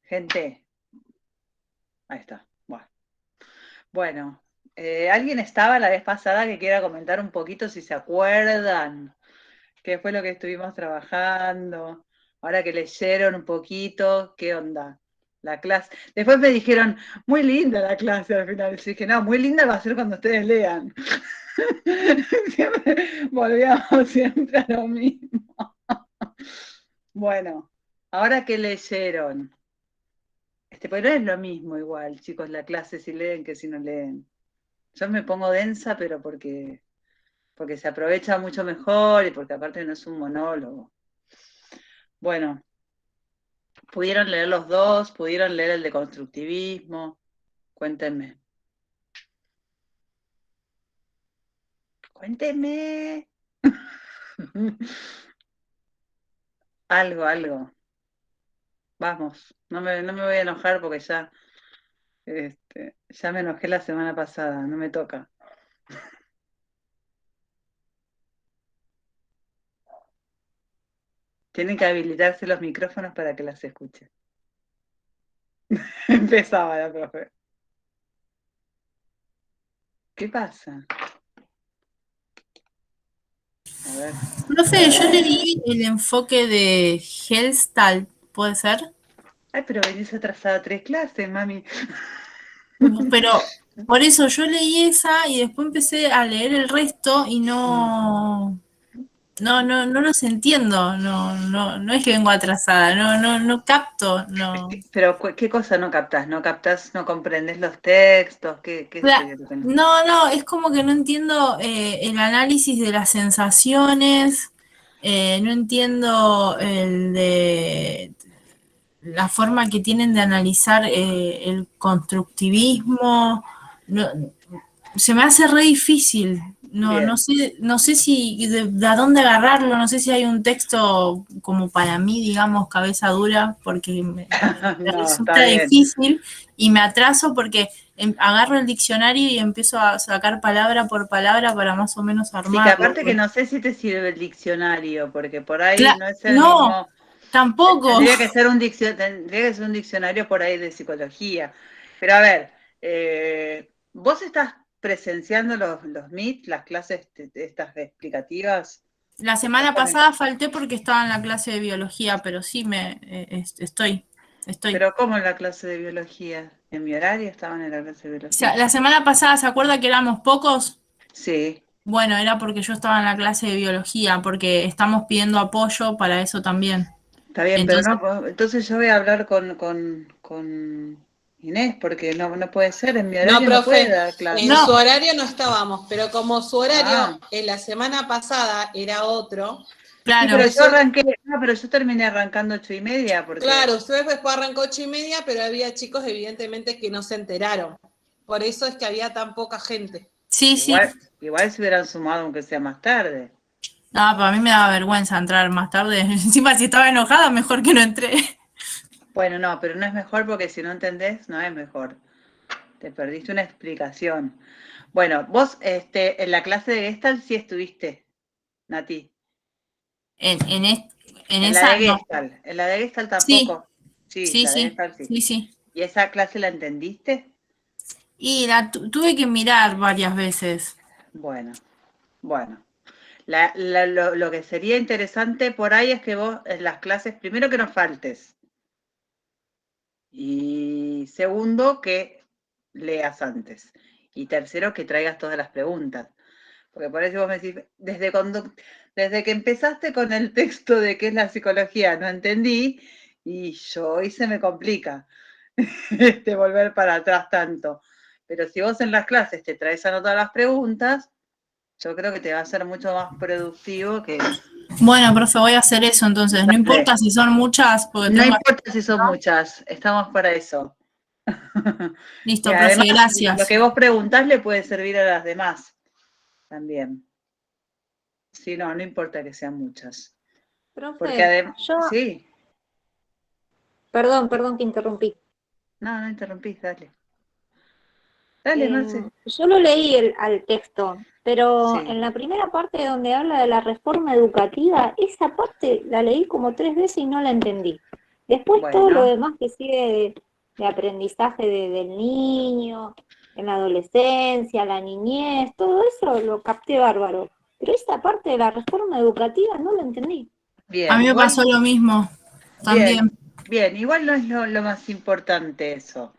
Gente, ahí está. Bueno, ¿alguien estaba la vez pasada que quiera comentar un poquito si se acuerdan? ¿Qué fue lo que estuvimos trabajando? Ahora que leyeron un poquito, ¿qué onda? La clase. Después me dijeron, muy linda la clase al final. Y dije, no, muy linda va a ser cuando ustedes lean. Volvíamos siempre a lo mismo. Bueno, ahora que leyeron. Pues no es lo mismo igual, chicos, la clase si leen que si no leen. Yo me pongo densa, pero porque se aprovecha mucho mejor y porque aparte no es un monólogo. Bueno, ¿pudieron leer los dos? ¿Pudieron leer el de constructivismo? Cuéntenme. Cuéntenme. Algo. Vamos, no me voy a enojar porque ya me enojé la semana pasada, no me toca. Tienen que habilitarse los micrófonos para que las escuchen. Empezaba la profe. ¿Qué pasa? A ver. Profe, yo leí el enfoque de Hellstall, ¿puede ser? Ay, pero venís atrasada 3 clases, mami. Pero por eso yo leí esa y después empecé a leer el resto y no los entiendo, no es que vengo atrasada, no capto, no. Pero, ¿qué cosa no captás? ¿No captás, no comprendes los textos? ¿Qué sería lo que no? No, es como que no entiendo el análisis de las sensaciones, no entiendo el de la forma que tienen de analizar el constructivismo, no, se me hace re difícil. Bien. No sé si de a dónde agarrarlo, no sé si hay un texto como para mí, digamos, cabeza dura, porque me No, está resulta bien. difícil y me atraso porque agarro el diccionario y empiezo a sacar palabra por palabra para más o menos Sí, que armarlo. aparte que no sé si te sirve el diccionario, porque por ahí Cla no es el no, mismo. tampoco. Tendría que ser un diccionario por ahí de psicología. Pero a ver, ¿vos estás presenciando los MIT, las clases estas explicativas? La semana ¿Estás pasada falté porque estaba en la clase de biología, pero sí estoy. Pero ¿cómo en la clase de biología? ¿En mi horario estaban en la clase de O sea, biología? la semana pasada, ¿se acuerda que éramos pocos? Sí, Bueno, era porque yo estaba en la clase de biología, porque estamos pidiendo apoyo para eso también. está bien, pero Entonces, no, entonces yo voy a hablar con Inés, porque no puede ser, en mi No, horario no puede profe, dar en clase. su no, horario no estábamos, pero como su horario Ah, en la semana pasada era otro, sí, pero claro. yo resulta, arranqué, no, pero yo terminé arrancando 8:30, porque claro, usted después arrancó 8:30, pero había chicos evidentemente que no se enteraron. Por eso es que había tan poca gente. Sí, sí. igual se hubieran sumado aunque sea más tarde. No, para mí me daba vergüenza entrar más tarde. Encima, si estaba enojada, mejor que no entré. Bueno, no, pero no es mejor porque si no entendés, no es mejor. Te perdiste una explicación. Bueno, vos en la clase de Gestalt sí estuviste, Nati. En, en, en En la esa, de no. Gestalt. En la de Gestalt Sí, tampoco. Sí, sí, la de sí, Gestalt sí. sí, sí. ¿Y esa clase la entendiste? Y tuve que mirar varias veces. Bueno, bueno. Lo que sería interesante por ahí es que vos en las clases, primero que no faltes. Y segundo, que leas antes. Y tercero, que traigas todas las preguntas. Porque por eso vos me decís, desde que empezaste con el texto de qué es la psicología, no entendí, y yo hoy se me complica volver para atrás tanto. Pero si vos en las clases te traes anotar las preguntas, yo creo que te va a ser mucho más productivo que... Bueno, profe, voy a hacer eso entonces. No Dale. importa si son muchas, porque No tengo... importa si son ¿no? muchas, estamos para eso. Y Listo, profe, además, lo gracias. que vos preguntás le puede servir a las demás también. Sí, no importa que sean muchas. Porque Profe, además, yo, sí, perdón que interrumpí. no interrumpís, dale. Dale, Marce. Yo lo leí al texto, pero Sí. en la primera parte donde habla de la reforma educativa, esa parte la leí como 3 veces y no la entendí. Después todo lo Bueno, demás que sigue de aprendizaje del niño, en la adolescencia, la niñez, todo eso lo capté bárbaro. Pero esta parte de la reforma educativa no lo entendí. A bien, mí me pasó igual, lo mismo bien, también. bien, igual no es lo más importante eso.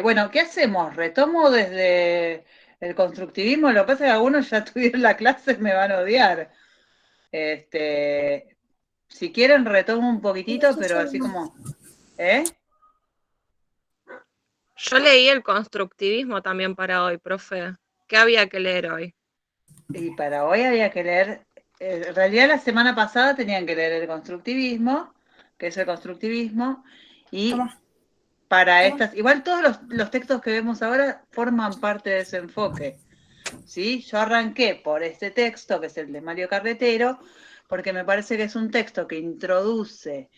Bueno, ¿qué hacemos? ¿Retomo desde el constructivismo? Lo que pasa es que algunos ya tuvieron la clase, me van a odiar. Si quieren retomo un poquitito, pero así como, ¿eh? Yo leí el constructivismo también para hoy, profe. ¿Qué había que leer hoy? Y para hoy había que leer, en realidad la semana pasada tenían que leer el constructivismo, que es el constructivismo, y Toma. para estas, igual todos los textos que vemos ahora forman parte de ese enfoque, ¿sí? Yo arranqué por este texto, que es el de Mario Carretero, porque me parece que es un texto que introduce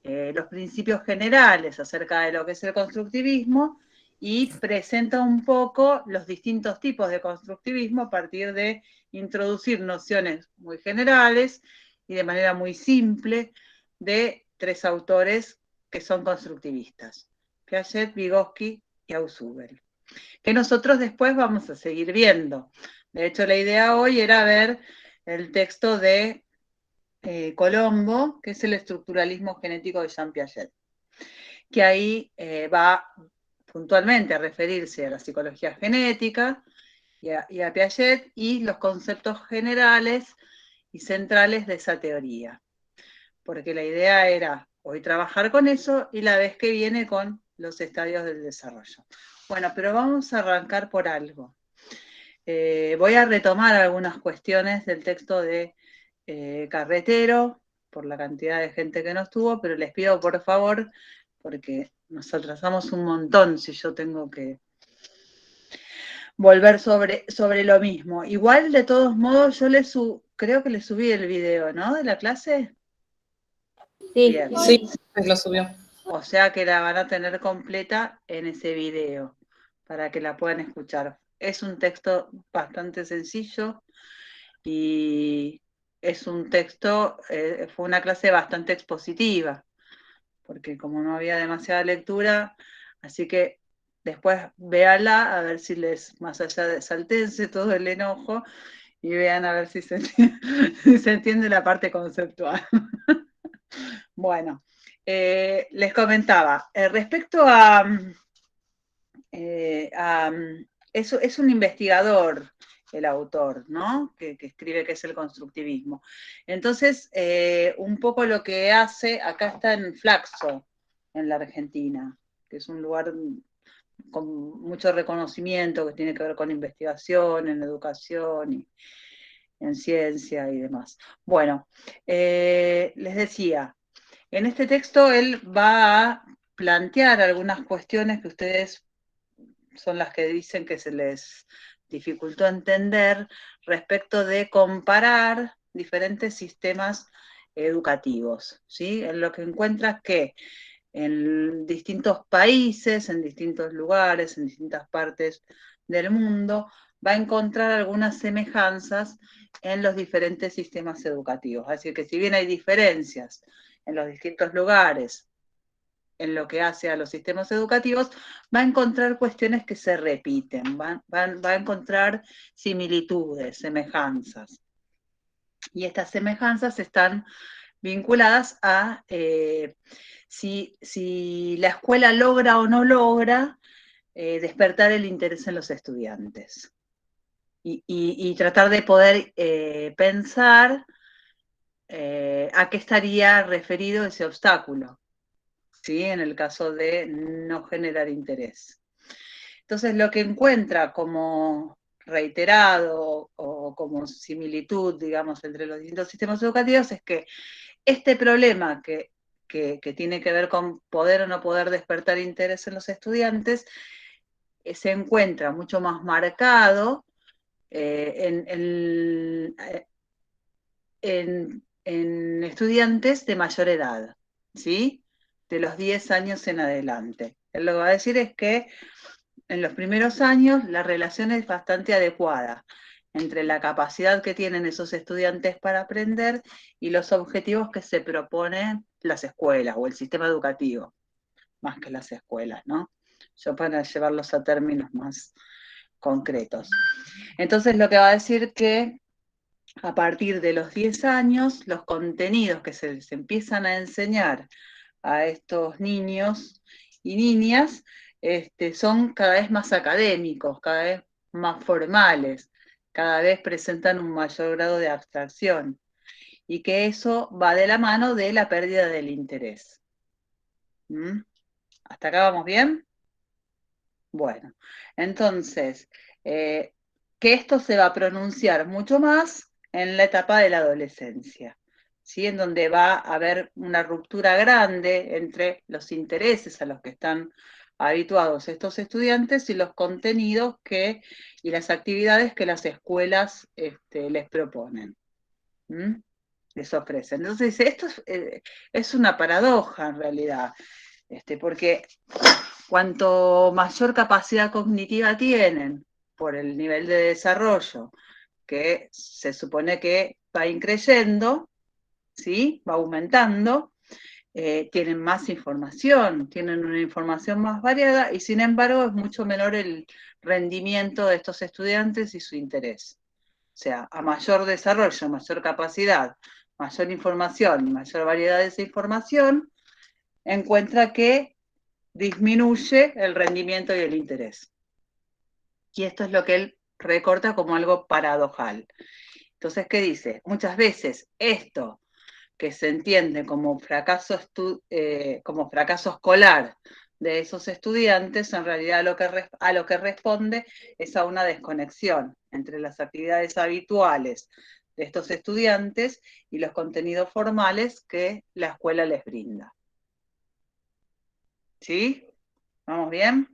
los principios generales acerca de lo que es el constructivismo y presenta un poco los distintos tipos de constructivismo a partir de introducir nociones muy generales y de manera muy simple de tres autores que son constructivistas: Piaget, Vygotsky y Ausubel, que nosotros después vamos a seguir viendo. De hecho, la idea hoy era ver el texto de Colombo, que es el estructuralismo genético de Jean Piaget, que ahí va puntualmente a referirse a la psicología genética y a Piaget y los conceptos generales y centrales de esa teoría. Porque la idea era hoy trabajar con eso y la vez que viene con los estadios del desarrollo. Bueno, pero vamos a arrancar por algo. Voy a retomar algunas cuestiones del texto de Carretero, por la cantidad de gente que no estuvo, pero les pido por favor, porque nos atrasamos un montón si yo tengo que volver sobre lo mismo. Igual, de todos modos, yo creo que le subí el video, ¿no? De la clase. Sí, Bien. Sí, lo subió. O sea que la van a tener completa en ese video, para que la puedan escuchar. Es un texto bastante sencillo y es un texto, fue una clase bastante expositiva, porque como no había demasiada lectura, así que después véala a ver si les, más allá de saltense todo el enojo, y vean a ver si se si se entiende la parte conceptual. Bueno, les comentaba, respecto es un investigador el autor, ¿no? Que escribe que es el constructivismo. Entonces, un poco lo que hace, acá está en Flaxo, en la Argentina, que es un lugar con mucho reconocimiento, que tiene que ver con investigación, en educación y en ciencia y demás. Bueno, les decía, en este texto él va a plantear algunas cuestiones que ustedes son las que dicen que se les dificultó entender respecto de comparar diferentes sistemas educativos, ¿sí? En lo que encuentras que en distintos países, en distintos lugares, en distintas partes del mundo, va a encontrar algunas semejanzas en los diferentes sistemas educativos. Así que si bien hay diferencias en los distintos lugares en lo que hace a los sistemas educativos, va a encontrar cuestiones que se repiten, va a encontrar similitudes, semejanzas. Y estas semejanzas están vinculadas a si la escuela logra o no logra despertar el interés en los estudiantes. Y tratar de poder pensar a qué estaría referido ese obstáculo, ¿sí? En el caso de no generar interés. Entonces, lo que encuentra como reiterado o como similitud, digamos, entre los distintos sistemas educativos es que este problema que tiene que ver con poder o no poder despertar interés en los estudiantes se encuentra mucho más marcado en estudiantes de mayor edad, ¿sí? De los 10 años en adelante. Él lo que va a decir es que en los primeros años la relación es bastante adecuada entre la capacidad que tienen esos estudiantes para aprender y los objetivos que se proponen las escuelas o el sistema educativo, más que las escuelas, ¿no? Yo para llevarlos a términos más concretos. Entonces lo que va a decir que a partir de los 10 años, los contenidos que se les empiezan a enseñar a estos niños y niñas son cada vez más académicos, cada vez más formales, cada vez presentan un mayor grado de abstracción, y que eso va de la mano de la pérdida del interés. ¿Hasta acá vamos bien? Bueno, entonces, que esto se va a pronunciar mucho más en la etapa de la adolescencia, ¿sí? En donde va a haber una ruptura grande entre los intereses a los que están habituados estos estudiantes y los contenidos y las actividades que las escuelas les proponen, les ofrecen. Entonces, esto es una paradoja en realidad, porque cuanto mayor capacidad cognitiva tienen por el nivel de desarrollo, que se supone que va increyendo, ¿sí? Va aumentando, tienen más información, tienen una información más variada y sin embargo es mucho menor el rendimiento de estos estudiantes y su interés. O sea, a mayor desarrollo, mayor capacidad, mayor información y mayor variedad de esa información, encuentra que disminuye el rendimiento y el interés. Y esto es lo que él recorta como algo paradojal. Entonces, ¿qué dice? Muchas veces esto que se entiende como fracaso escolar de esos estudiantes, en realidad a lo que responde es a una desconexión entre las actividades habituales de estos estudiantes y los contenidos formales que la escuela les brinda. ¿Sí? ¿Vamos bien?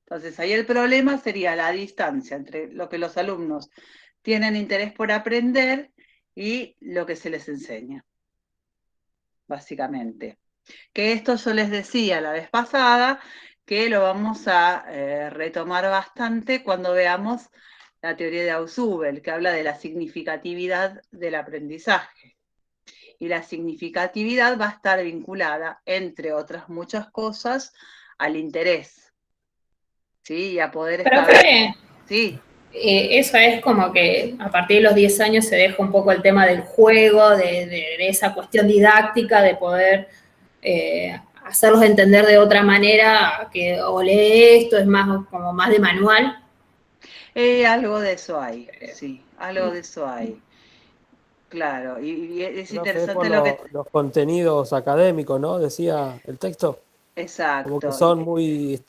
Entonces, ahí el problema sería la distancia entre lo que los alumnos tienen interés por aprender y lo que se les enseña, básicamente. Que esto yo les decía la vez pasada, que lo vamos a retomar bastante cuando veamos la teoría de Ausubel, que habla de la significatividad del aprendizaje. Y la significatividad va a estar vinculada, entre otras muchas cosas, al interés. ¿Sí? Y a poder establecer. Sí. Eso es como que a partir de los 10 años se deja un poco el tema del juego, de esa cuestión didáctica, de poder hacerlos entender de otra manera, que o lee esto, es más como más de manual. Algo de eso hay, sí, algo de eso hay. Claro, y es interesante lo que... Los contenidos académicos, ¿no? Decía el texto. Exacto. Como que son muy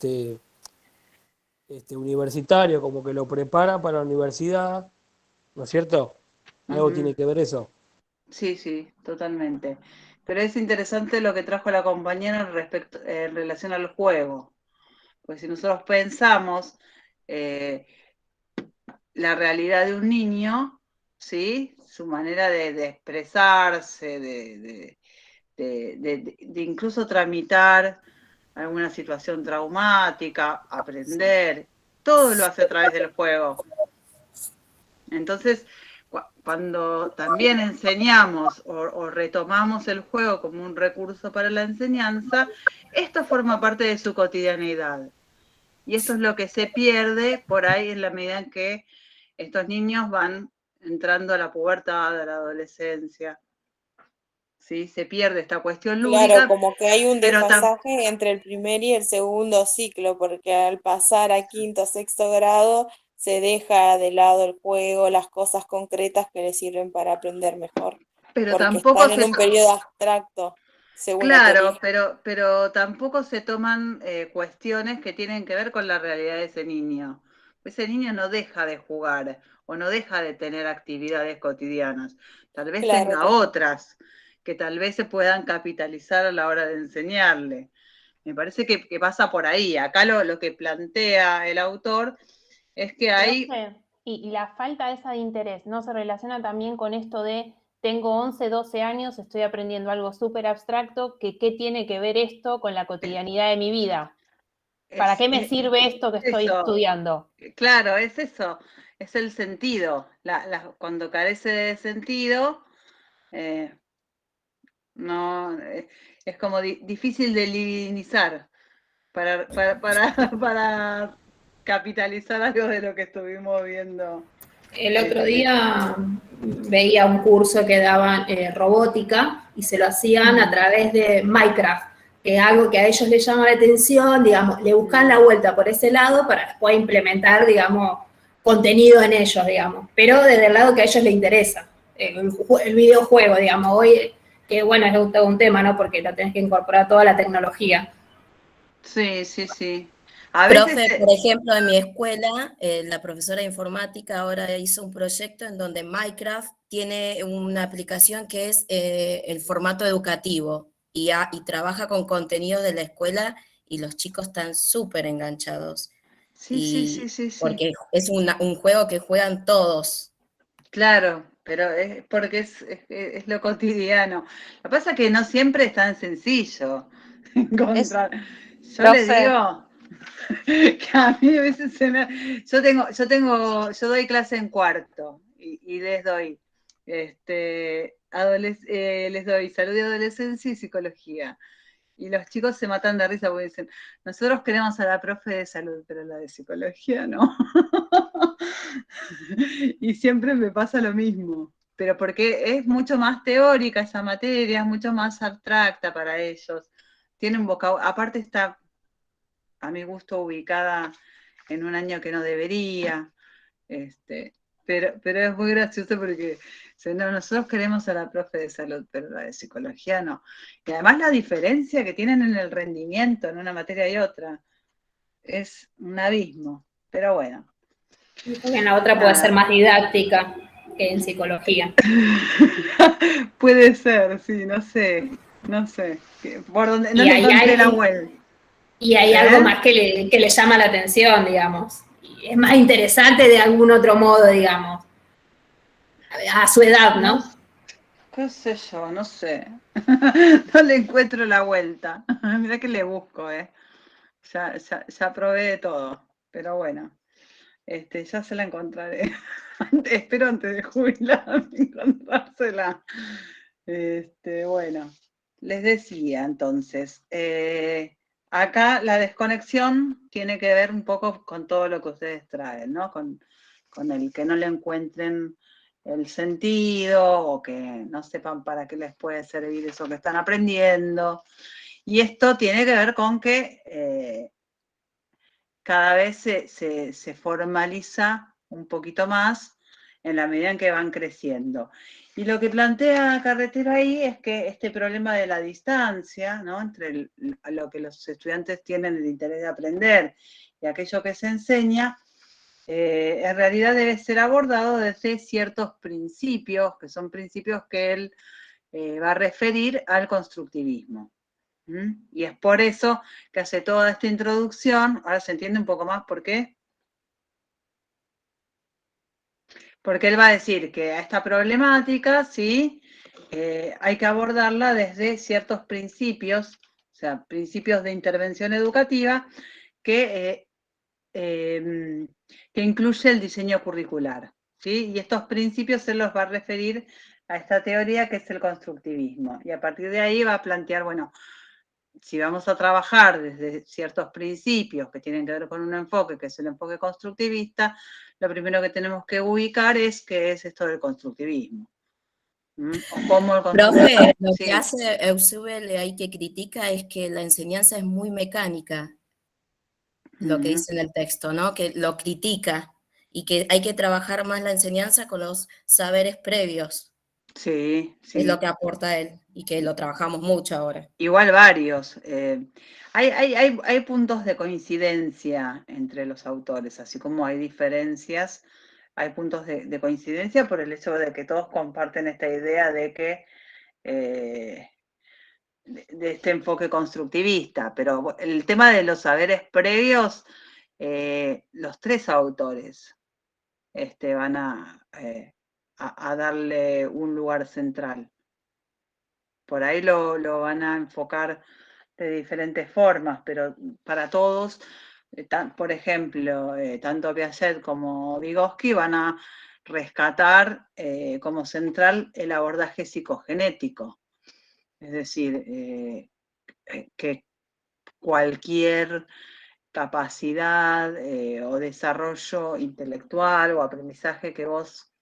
universitarios, como que lo preparan para la universidad, ¿no es cierto? Algo tiene que ver eso. Sí, sí, totalmente. Pero es interesante lo que trajo la compañera en relación al juego. Pues si nosotros pensamos la realidad de un niño, ¿sí? Su manera de expresarse, de incluso tramitar alguna situación traumática, aprender, todo lo hace a través del juego. Entonces, cuando también enseñamos o retomamos el juego como un recurso para la enseñanza, esto forma parte de su cotidianeidad. Y esto es lo que se pierde por ahí en la medida en que estos niños van entrando a la pubertad, a la adolescencia. ¿Sí? Se pierde esta cuestión lúdica. Claro, como que hay un desfasaje entre el primer y el segundo ciclo, porque al pasar a quinto o sexto grado se deja de lado el juego, las cosas concretas que les sirven para aprender mejor. Pero porque tampoco están en un periodo abstracto, según claro, la teoría. pero tampoco se toman cuestiones que tienen que ver con la realidad de ese niño. Ese niño no deja de jugar o no deja de tener actividades cotidianas. Tal vez Claro, tenga otras que tal vez se puedan capitalizar a la hora de enseñarle. Me parece que pasa por ahí. Acá lo que plantea el autor es que hay... Y la falta esa de interés, ¿no se relaciona también con esto de tengo 11, 12 años, estoy aprendiendo algo súper abstracto, qué tiene que ver esto con la cotidianidad de mi vida? ¿Para qué me sirve esto que estoy estudiando? Claro, es eso, es el sentido. Cuando carece de sentido, No, es como difícil de divinizar para capitalizar algo de lo que estuvimos viendo. El otro día veía un curso que daban robótica y se lo hacían a través de Minecraft, que es algo que a ellos les llama la atención, digamos, le buscan la vuelta por ese lado para después implementar, digamos, contenido en ellos, digamos, pero desde el lado que a ellos les interesa, el videojuego, digamos, hoy, que bueno, es todo un tema, ¿no? Porque lo tenés que incorporar toda la tecnología. Sí, sí, sí. A Profe, veces, por ejemplo, en mi escuela, la profesora de informática ahora hizo un proyecto en donde Minecraft tiene una aplicación que es el formato educativo y trabaja con contenido de la escuela y los chicos están súper enganchados. sí, sí, sí, sí, sí. Porque es un juego que juegan todos. Claro, pero es porque es lo cotidiano. Lo que pasa es que no siempre es tan sencillo encontrar. Yo le Profe. digo que a mí a veces yo doy clase en cuarto y les doy les doy salud de adolescencia y psicología. Y los chicos se matan de risa porque dicen, nosotros queremos a la profe de salud, pero la de psicología no. Y siempre me pasa lo mismo, pero porque es mucho más teórica esa materia, es mucho más abstracta para ellos. Tienen vocabulario, aparte está, a mi gusto, ubicada en un año que no debería. Pero es muy gracioso porque no, nosotros queremos a la profe de salud, pero la de psicología no. Y además la diferencia que tienen en el rendimiento en una materia y otra es un abismo. Pero bueno. En la otra puede ser más didáctica que en psicología. Puede ser, sí, no sé. Por donde, no le encontré la vuelta. Y hay algo más que le llama la atención, digamos. Y es más interesante de algún otro modo, digamos. A su edad, ¿no? ¿Qué sé yo? No sé. No le encuentro la vuelta. Mirá que le busco, Ya probé de todo. Pero bueno. Ya se la encontraré. Espero antes de jubilar encontrársela. Bueno, les decía entonces, acá la desconexión tiene que ver un poco con todo lo que ustedes traen, ¿no? Con el que no le encuentren el sentido o que no sepan para qué les puede servir eso que están aprendiendo. Y esto tiene que ver con que cada vez se formaliza un poquito más en la medida en que van creciendo. Y lo que plantea Carretero ahí es que este problema de la distancia, ¿no? Entre lo que los estudiantes tienen el interés de aprender y aquello que se enseña, en realidad debe ser abordado desde ciertos principios, que son principios que él va a referir al constructivismo. Y es por eso que hace toda esta introducción. Ahora se entiende un poco más por qué. Porque él va a decir que a esta problemática, sí, hay que abordarla desde ciertos principios, o sea, principios de intervención educativa que incluye el diseño curricular, ¿sí? Y estos principios él los va a referir a esta teoría que es el constructivismo. Y a partir de ahí va a plantear, bueno, si vamos a trabajar desde ciertos principios que tienen que ver con un enfoque, que es el enfoque constructivista, lo primero que tenemos que ubicar es qué es esto del constructivismo. O cómo el constructivismo. Profe, lo que hace Eusebel ahí que critica es que la enseñanza es muy mecánica, lo que dice en el texto, ¿no? Que lo critica y que hay que trabajar más la enseñanza con los saberes previos. Sí, sí. Es lo que aporta él y que lo trabajamos mucho ahora. Igual varios. Hay puntos de coincidencia entre los autores, así como hay diferencias, hay puntos de coincidencia por el hecho de que todos comparten esta idea de que de este enfoque constructivista, pero el tema de los saberes previos, los tres autores van a darle un lugar central. Por ahí lo van a enfocar de diferentes formas, pero para todos, por ejemplo, tanto Piaget como Vygotsky van a rescatar como central el abordaje psicogenético. Es decir, que cualquier capacidad o desarrollo intelectual o aprendizaje que vos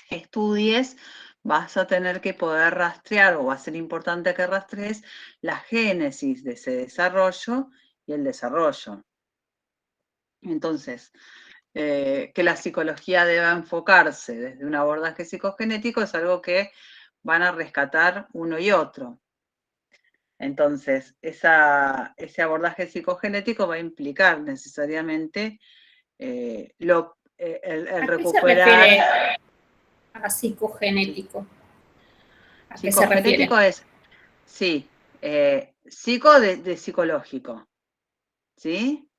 estudies, vas a tener que poder rastrear, o va a ser importante que rastrees la génesis de ese desarrollo y el desarrollo. Entonces, que la psicología deba enfocarse desde un abordaje psicogenético es algo que van a rescatar uno y otro. Entonces, ese abordaje psicogenético va a implicar necesariamente el ¿A qué se recuperar. refiere a psicogenético? ¿A qué se refiere? Psicogenético es, sí, psico de psicológico, ¿sí?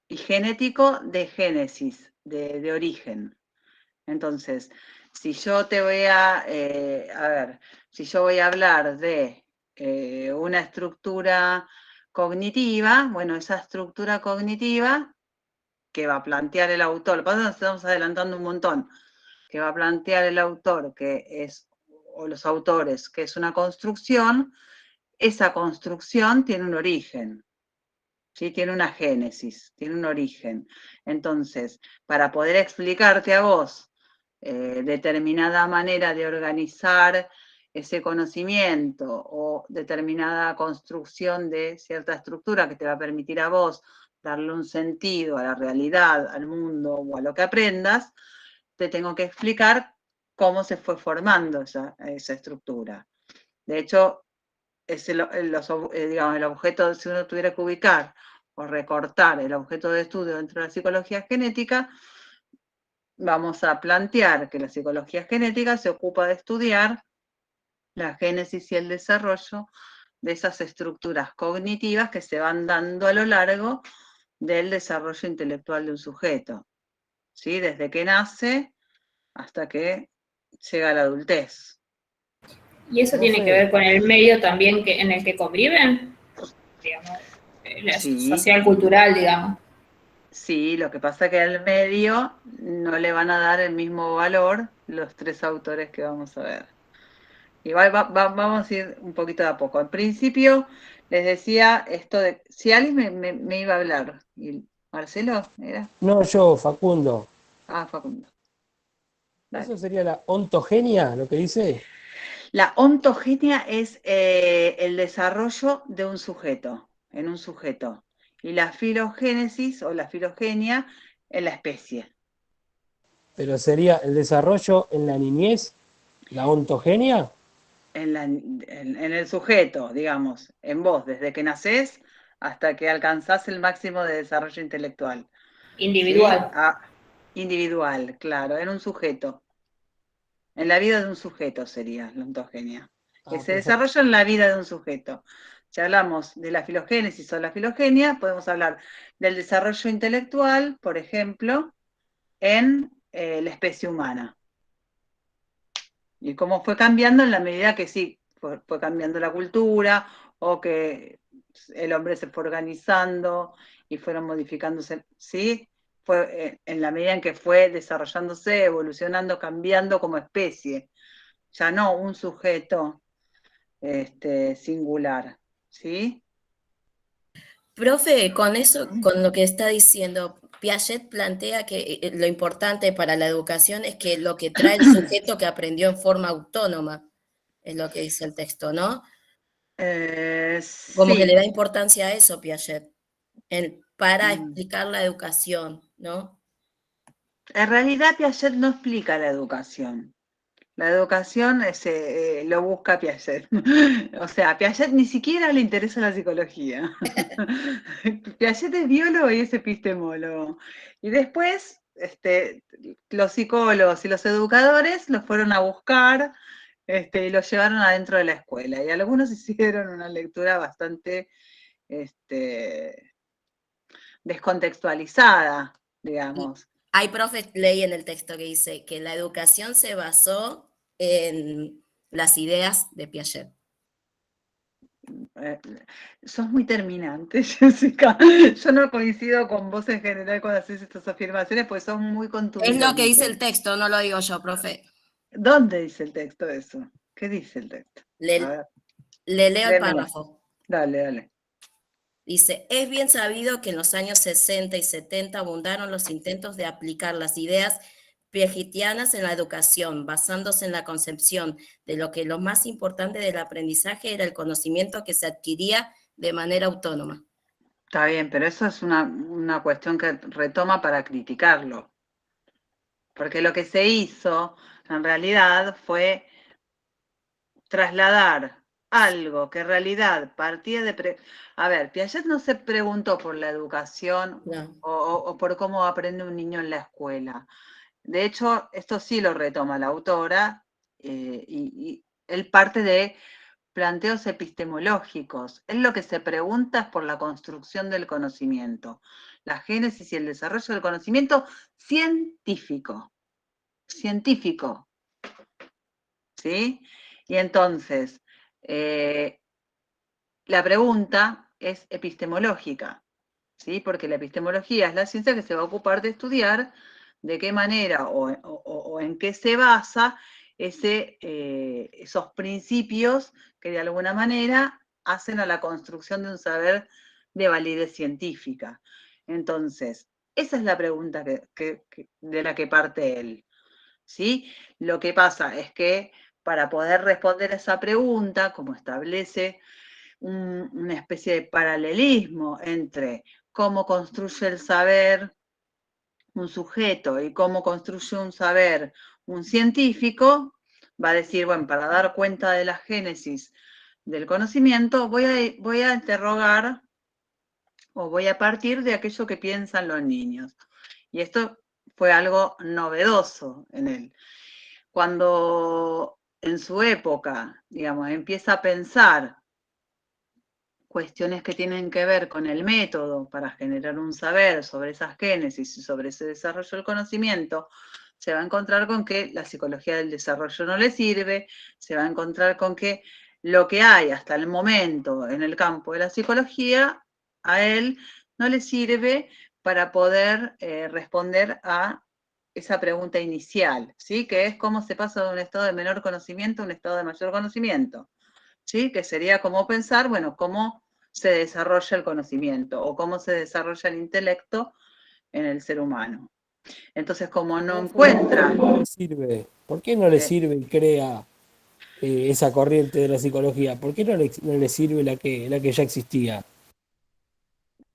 Y genético de génesis, de origen. Entonces, si yo te voy a ver, si yo voy a hablar de una estructura cognitiva, bueno, esa estructura cognitiva que va a plantear el autor, lo que pasa es que nos estamos adelantando un montón, que va a plantear el autor, que es, o los autores, que es una construcción, esa construcción tiene un origen, ¿sí? Tiene una génesis, tiene un origen. Entonces, para poder explicarte a vos determinada manera de organizar ese conocimiento o determinada construcción de cierta estructura que te va a permitir a vos darle un sentido a la realidad, al mundo o a lo que aprendas, te tengo que explicar cómo se fue formando esa estructura. De hecho, digamos, el objeto, si uno tuviera que ubicar o recortar el objeto de estudio dentro de la psicología genética, vamos a plantear que la psicología genética se ocupa de estudiar la génesis y el desarrollo de esas estructuras cognitivas que se van dando a lo largo del desarrollo intelectual de un sujeto, ¿sí? Desde que nace hasta que llega a la adultez. ¿Y eso tiene que ver con el medio también en el que conviven? Digamos, Sí. social, cultural, digamos. Sí, lo que pasa es que al medio no le van a dar el mismo valor los tres autores que vamos a ver. Igual vamos a ir un poquito de a poco. Al principio les decía esto de, si alguien me iba a hablar, ¿y Marcelo era? No, yo, Facundo. Ah, Facundo. Dale. ¿Eso sería la ontogenia, lo que dice? La ontogenia es el desarrollo de un sujeto, en un sujeto. Y la filogénesis o la filogenia en la especie. Pero sería el desarrollo en la niñez, la ontogenia. En el sujeto, digamos, en vos, desde que nacés hasta que alcanzás el máximo de desarrollo intelectual. Individual. ¿Sí? Individual, claro, en un sujeto. En la vida de un sujeto sería la ontogenia. Ese desarrollo en la vida de un sujeto. Si hablamos de la filogénesis o la filogenia, podemos hablar del desarrollo intelectual, por ejemplo, en la especie humana. Y cómo fue cambiando en la medida que sí, fue cambiando la cultura, o que el hombre se fue organizando y fueron modificándose, ¿sí? Fue en la medida en que fue desarrollándose, evolucionando, cambiando como especie. Ya no un sujeto singular, ¿sí? Profe, con eso, con lo que está diciendo, Piaget plantea que lo importante para la educación es que lo que trae el sujeto que aprendió en forma autónoma, es lo que dice el texto, ¿no? Como sí. que le da importancia a eso, Piaget, para explicar la educación, ¿no? En realidad Piaget no explica la educación. La educación lo busca Piaget. O sea, a Piaget ni siquiera le interesa la psicología. Piaget es biólogo y es epistemólogo. Y después los psicólogos y los educadores los fueron a buscar y los llevaron adentro de la escuela. Y algunos hicieron una lectura bastante descontextualizada, digamos. Hay profes, leí en el texto que dice que la educación se basó en las ideas de Piaget. Sos muy terminante, Jessica. Yo no coincido con vos en general cuando haces estas afirmaciones, porque son muy contundentes. Es lo que dice el texto, no lo digo yo, profe. ¿Dónde dice el texto eso? ¿Qué dice el texto? A ver. Le leo el Léemelo. párrafo. Dale. Dice, es bien sabido que en los años 60 y 70 abundaron los intentos de aplicar las ideas piagetianas en la educación, basándose en la concepción de lo más importante del aprendizaje era el conocimiento que se adquiría de manera autónoma. Está bien, pero eso es una cuestión que retoma para criticarlo. Porque lo que se hizo, en realidad, fue trasladar algo que en realidad partía de... A ver, Piaget no se preguntó por la educación No. o por cómo aprende un niño en la escuela. De hecho, esto sí lo retoma la autora y él parte de planteos epistemológicos. Él lo que se pregunta es por la construcción del conocimiento, la génesis y el desarrollo del conocimiento científico. Científico. ¿Sí? Y entonces, la pregunta es epistemológica, ¿sí? Porque la epistemología es la ciencia que se va a ocupar de estudiar de qué manera o en qué se basa esos principios que de alguna manera hacen a la construcción de un saber de validez científica. Entonces, esa es la pregunta de la que parte él, ¿sí? Lo que pasa es que para poder responder a esa pregunta, como establece una especie de paralelismo entre cómo construye el saber un sujeto y cómo construye un saber un científico, va a decir, bueno, para dar cuenta de la génesis del conocimiento, voy a interrogar o voy a partir de aquello que piensan los niños. Y esto fue algo novedoso en él. Cuando en su época, digamos, empieza a pensar cuestiones que tienen que ver con el método para generar un saber sobre esas génesis y sobre ese desarrollo del conocimiento, se va a encontrar con que la psicología del desarrollo no le sirve, se va a encontrar con que lo que hay hasta el momento en el campo de la psicología, a él no le sirve para poder responder a esa pregunta inicial, ¿sí? Que es cómo se pasa de un estado de menor conocimiento a un estado de mayor conocimiento, ¿sí? Que sería como pensar, bueno, cómo se desarrolla el conocimiento o cómo se desarrolla el intelecto en el ser humano. Entonces, como no encuentra... ¿Por qué no le sirve y crea esa corriente de la psicología? ¿Por qué no le sirve la que ya existía?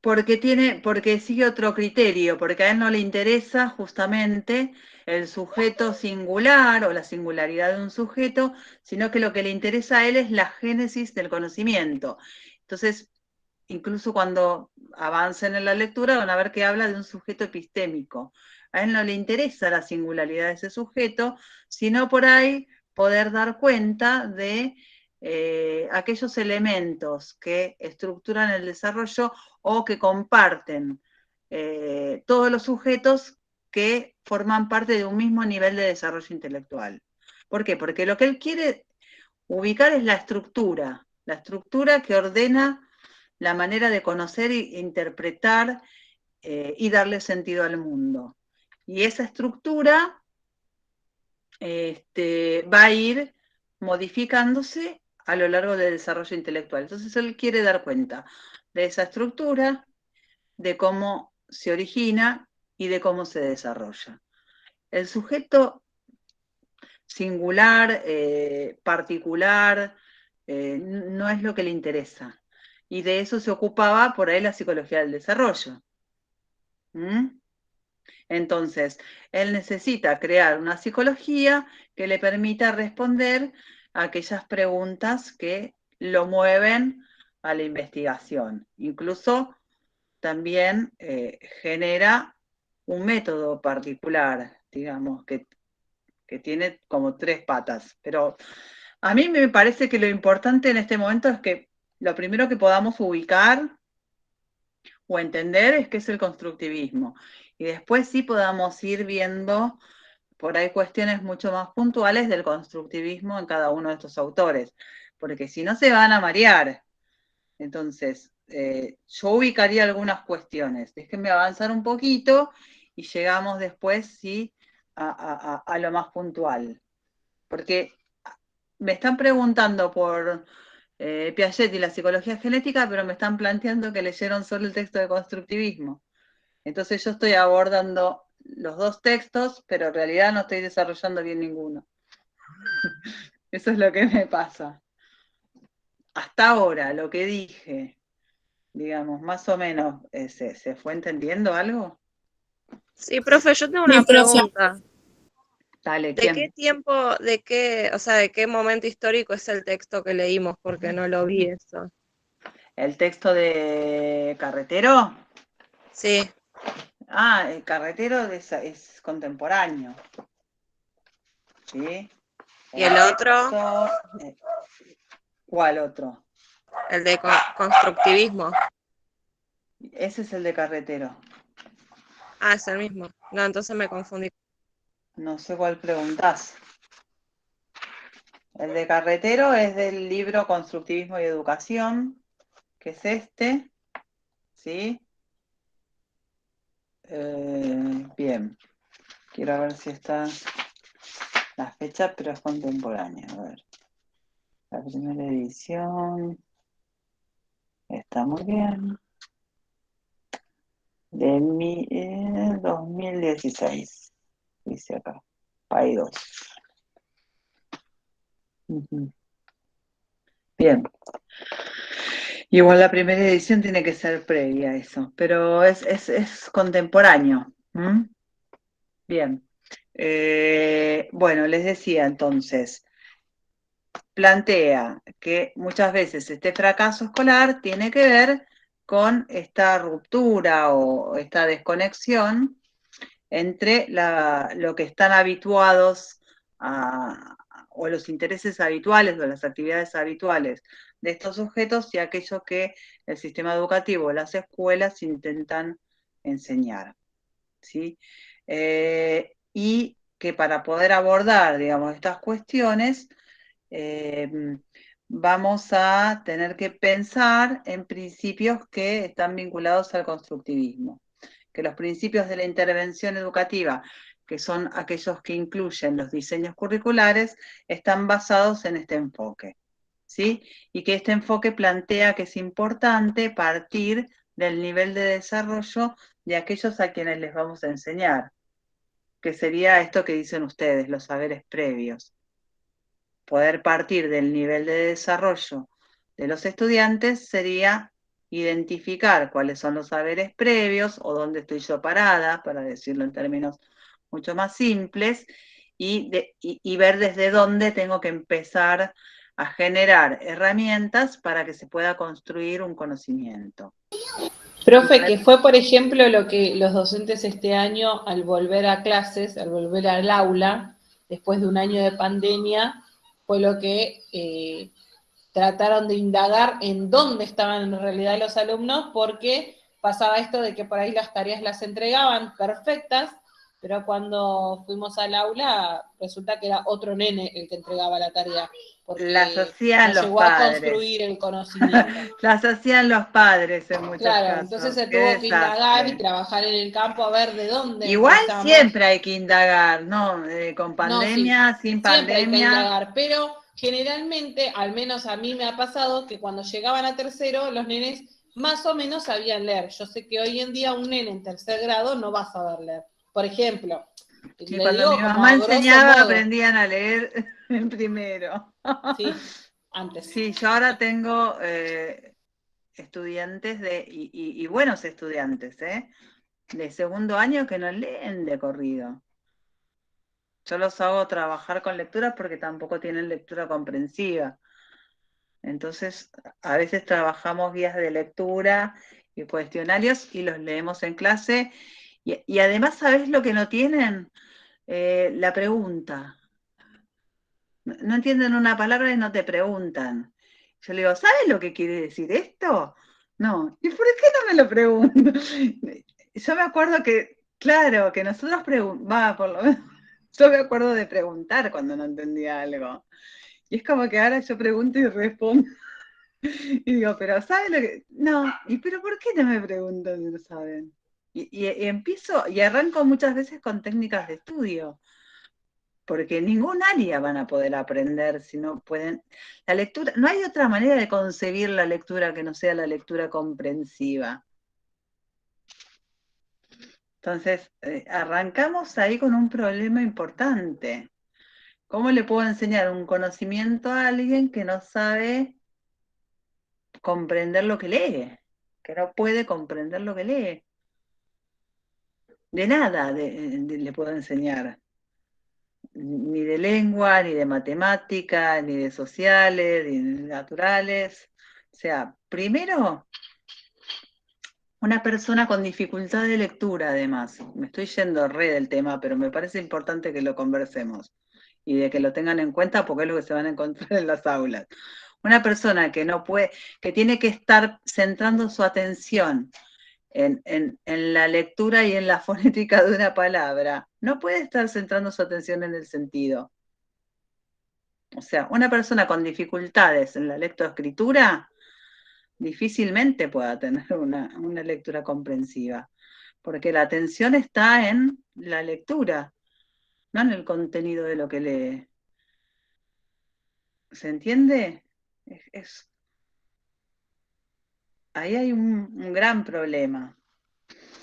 Porque sigue otro criterio, porque a él no le interesa justamente el sujeto singular o la singularidad de un sujeto, sino que lo que le interesa a él es la génesis del conocimiento. Entonces, incluso cuando avancen en la lectura van a ver que habla de un sujeto epistémico. A él no le interesa la singularidad de ese sujeto, sino por ahí poder dar cuenta de aquellos elementos que estructuran el desarrollo o que comparten todos los sujetos que forman parte de un mismo nivel de desarrollo intelectual. ¿Por qué? Porque lo que él quiere ubicar es la estructura que ordena la manera de conocer e interpretar y darle sentido al mundo. Y esa estructura va a ir modificándose a lo largo del desarrollo intelectual. Entonces él quiere dar cuenta de esa estructura, de cómo se origina y de cómo se desarrolla. El sujeto singular, particular, no es lo que le interesa. Y de eso se ocupaba por ahí la psicología del desarrollo. Entonces, él necesita crear una psicología que le permita responder a aquellas preguntas que lo mueven a la investigación. Incluso también genera un método particular, digamos, que tiene como 3 patas. Pero a mí me parece que lo importante en este momento es que lo primero que podamos ubicar o entender es qué es el constructivismo. Y después sí podamos ir viendo por ahí cuestiones mucho más puntuales del constructivismo en cada uno de estos autores, porque si no se van a marear. Entonces, yo ubicaría algunas cuestiones. Déjenme avanzar un poquito y llegamos después, sí, a lo más puntual. Porque me están preguntando por Piaget y la psicología genética, pero me están planteando que leyeron solo el texto de constructivismo. Entonces yo estoy abordando los dos textos, pero en realidad no estoy desarrollando bien ninguno. Eso es lo que me pasa. Hasta ahora, lo que dije, digamos, más o menos, ¿se fue entendiendo algo? Sí, profe, yo tengo Sí, una profe. pregunta. Dale, ¿De qué tiempo, o sea, de qué momento histórico es el texto que leímos? Porque no lo vi eso. ¿El texto de Carretero? Sí. Ah, el Carretero es contemporáneo. ¿Sí? ¿Y el otro? ¿Cuál otro? El de constructivismo. Ese es el de Carretero. Ah, es el mismo. No, entonces me confundí. No sé cuál preguntás. El de Carretero es del libro Constructivismo y Educación, que es este. ¿Sí? Bien. Quiero ver si está la fecha, pero es contemporánea. A ver. La primera edición. Está muy bien. De 2016. Dice acá. Hay 2. Bien. Igual la primera edición tiene que ser previa a eso, pero es contemporáneo. Bien. Bueno, les decía entonces, plantea que muchas veces este fracaso escolar tiene que ver con esta ruptura o esta desconexión entre lo que están habituados o los intereses habituales o las actividades habituales de estos sujetos y aquello que el sistema educativo o las escuelas intentan enseñar. ¿Sí? Y que para poder abordar, digamos, estas cuestiones, vamos a tener que pensar en principios que están vinculados al constructivismo. Que los principios de la intervención educativa, que son aquellos que incluyen los diseños curriculares, están basados en este enfoque, ¿sí? Y que este enfoque plantea que es importante partir del nivel de desarrollo de aquellos a quienes les vamos a enseñar, que sería esto que dicen ustedes, los saberes previos. Poder partir del nivel de desarrollo de los estudiantes sería identificar cuáles son los saberes previos o dónde estoy yo parada, para decirlo en términos mucho más simples, y ver desde dónde tengo que empezar a generar herramientas para que se pueda construir un conocimiento. Profe, que fue, por ejemplo, lo que los docentes este año, al volver a clases, al volver al aula, después de un año de pandemia, fue lo que trataron de indagar en dónde estaban en realidad los alumnos, porque pasaba esto de que por ahí las tareas las entregaban perfectas, pero cuando fuimos al aula resulta que era otro nene el que entregaba la tarea, porque las hacían no los llegó padres. a construir el conocimiento. Las hacían los padres en muchos Claro, casos. entonces se Qué tuvo que indagar desastre. y trabajar en el campo a ver de dónde Igual empezamos. siempre hay que indagar, ¿no? Con pandemia, No, sí, sin siempre hay que pandemia. indagar, pero generalmente, al menos a mí me ha pasado que cuando llegaban a tercero, los nenes más o menos sabían leer. Yo sé que hoy en día un nene en tercer grado no va a saber leer. Por ejemplo, Sí, le cuando digo mi como mamá a grosso enseñaba, modo. aprendían a leer en primero. Sí, antes. Sí, yo ahora tengo estudiantes y buenos estudiantes, de segundo año que no leen de corrido. Yo los hago trabajar con lecturas porque tampoco tienen lectura comprensiva. Entonces, a veces trabajamos guías de lectura y cuestionarios y los leemos en clase. Y además, ¿sabés lo que no tienen? La pregunta. No entienden una palabra y no te preguntan. Yo le digo, ¿sabes lo que quiere decir esto? No. ¿Y por qué no me lo preguntan? Yo me acuerdo que, claro, que nosotros por lo menos, yo me acuerdo de preguntar cuando no entendía algo. Y es como que ahora yo pregunto y respondo. Y digo, pero ¿saben lo que? No, ¿y pero por qué no me preguntan si no saben? Y empiezo, y arranco muchas veces con técnicas de estudio. porque ningún área van a poder aprender si no pueden. La lectura, no hay otra manera de concebir la lectura que no sea la lectura comprensiva. Entonces, arrancamos ahí con un problema importante. ¿Cómo le puedo enseñar un conocimiento a alguien que no sabe comprender lo que lee? Que no puede comprender lo que lee. De nada le puedo enseñar. Ni de lengua, ni de matemática, ni de sociales, ni de naturales. O sea, primero, una persona con dificultad de lectura, además. Me estoy yendo re del tema, pero me parece importante que lo conversemos y de que lo tengan en cuenta porque es lo que se van a encontrar en las aulas. Una persona que no puede, que tiene que estar centrando su atención en la lectura y en la fonética de una palabra, no puede estar centrando su atención en el sentido. O sea, una persona con dificultades en la lectoescritura difícilmente pueda tener una lectura comprensiva, porque la atención está en la lectura, no en el contenido de lo que lee. ¿Se entiende? Ahí hay un gran problema.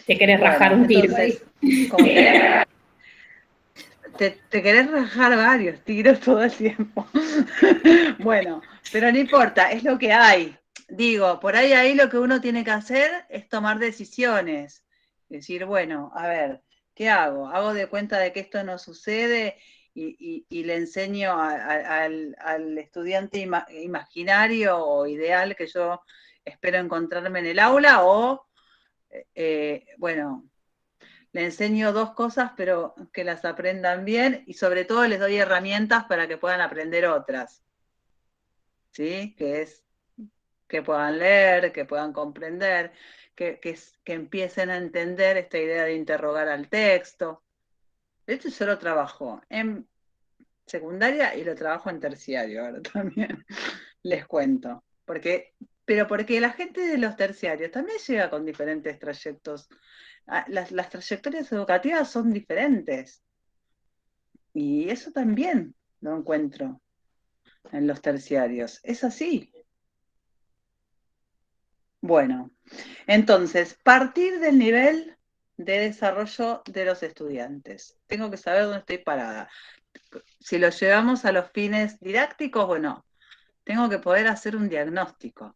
Te querés rajar un tiro. ¿Cómo te querés rajar varios tiros todo el tiempo. Bueno, pero no importa, es lo que hay. Digo, por ahí lo que uno tiene que hacer es tomar decisiones. Decir, bueno, a ver, ¿qué hago? ¿Hago de cuenta de que esto no sucede y le enseño al estudiante imaginario o ideal que yo espero encontrarme en el aula? O, bueno, le enseño dos cosas, pero que las aprendan bien y sobre todo les doy herramientas para que puedan aprender otras. ¿Sí? Que es que puedan leer, que puedan comprender, que empiecen a entender esta idea de interrogar al texto. De hecho, yo lo trabajo en secundaria y lo trabajo en terciario ahora también, les cuento. Pero porque la gente de los terciarios también llega con diferentes trayectos. Las trayectorias educativas son diferentes. Y eso también lo encuentro en los terciarios. Es así. Bueno, entonces, partir del nivel de desarrollo de los estudiantes. Tengo que saber dónde estoy parada. Si lo llevamos a los fines didácticos, bueno, tengo que poder hacer un diagnóstico.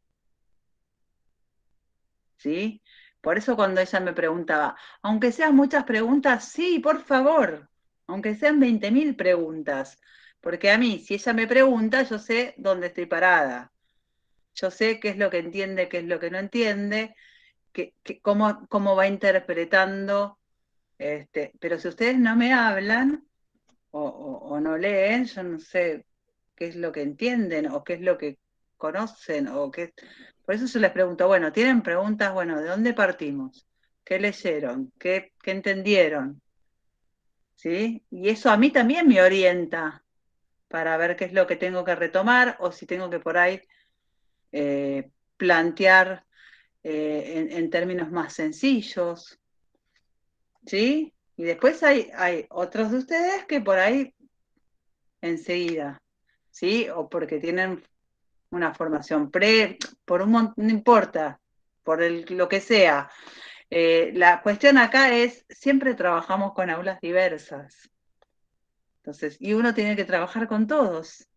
¿Sí? Por eso cuando ella me preguntaba, aunque sean muchas preguntas, sí, por favor, aunque sean 20.000 preguntas, porque a mí, si ella me pregunta, yo sé dónde estoy parada. Yo sé qué es lo que entiende, qué es lo que no entiende, cómo va interpretando. Pero si ustedes no me hablan o no leen, yo no sé qué es lo que entienden o qué es lo que conocen. Por eso yo les pregunto, bueno, ¿tienen preguntas? Bueno, ¿de dónde partimos? ¿Qué leyeron? ¿Qué entendieron? ¿Sí? Y eso a mí también me orienta para ver qué es lo que tengo que retomar o si tengo que por ahí plantear en términos más sencillos, ¿sí? Y después hay otros de ustedes que por ahí enseguida, ¿sí? O porque tienen una formación no importa, por lo que sea. La cuestión acá es, siempre trabajamos con aulas diversas. Entonces, y uno tiene que trabajar con todos,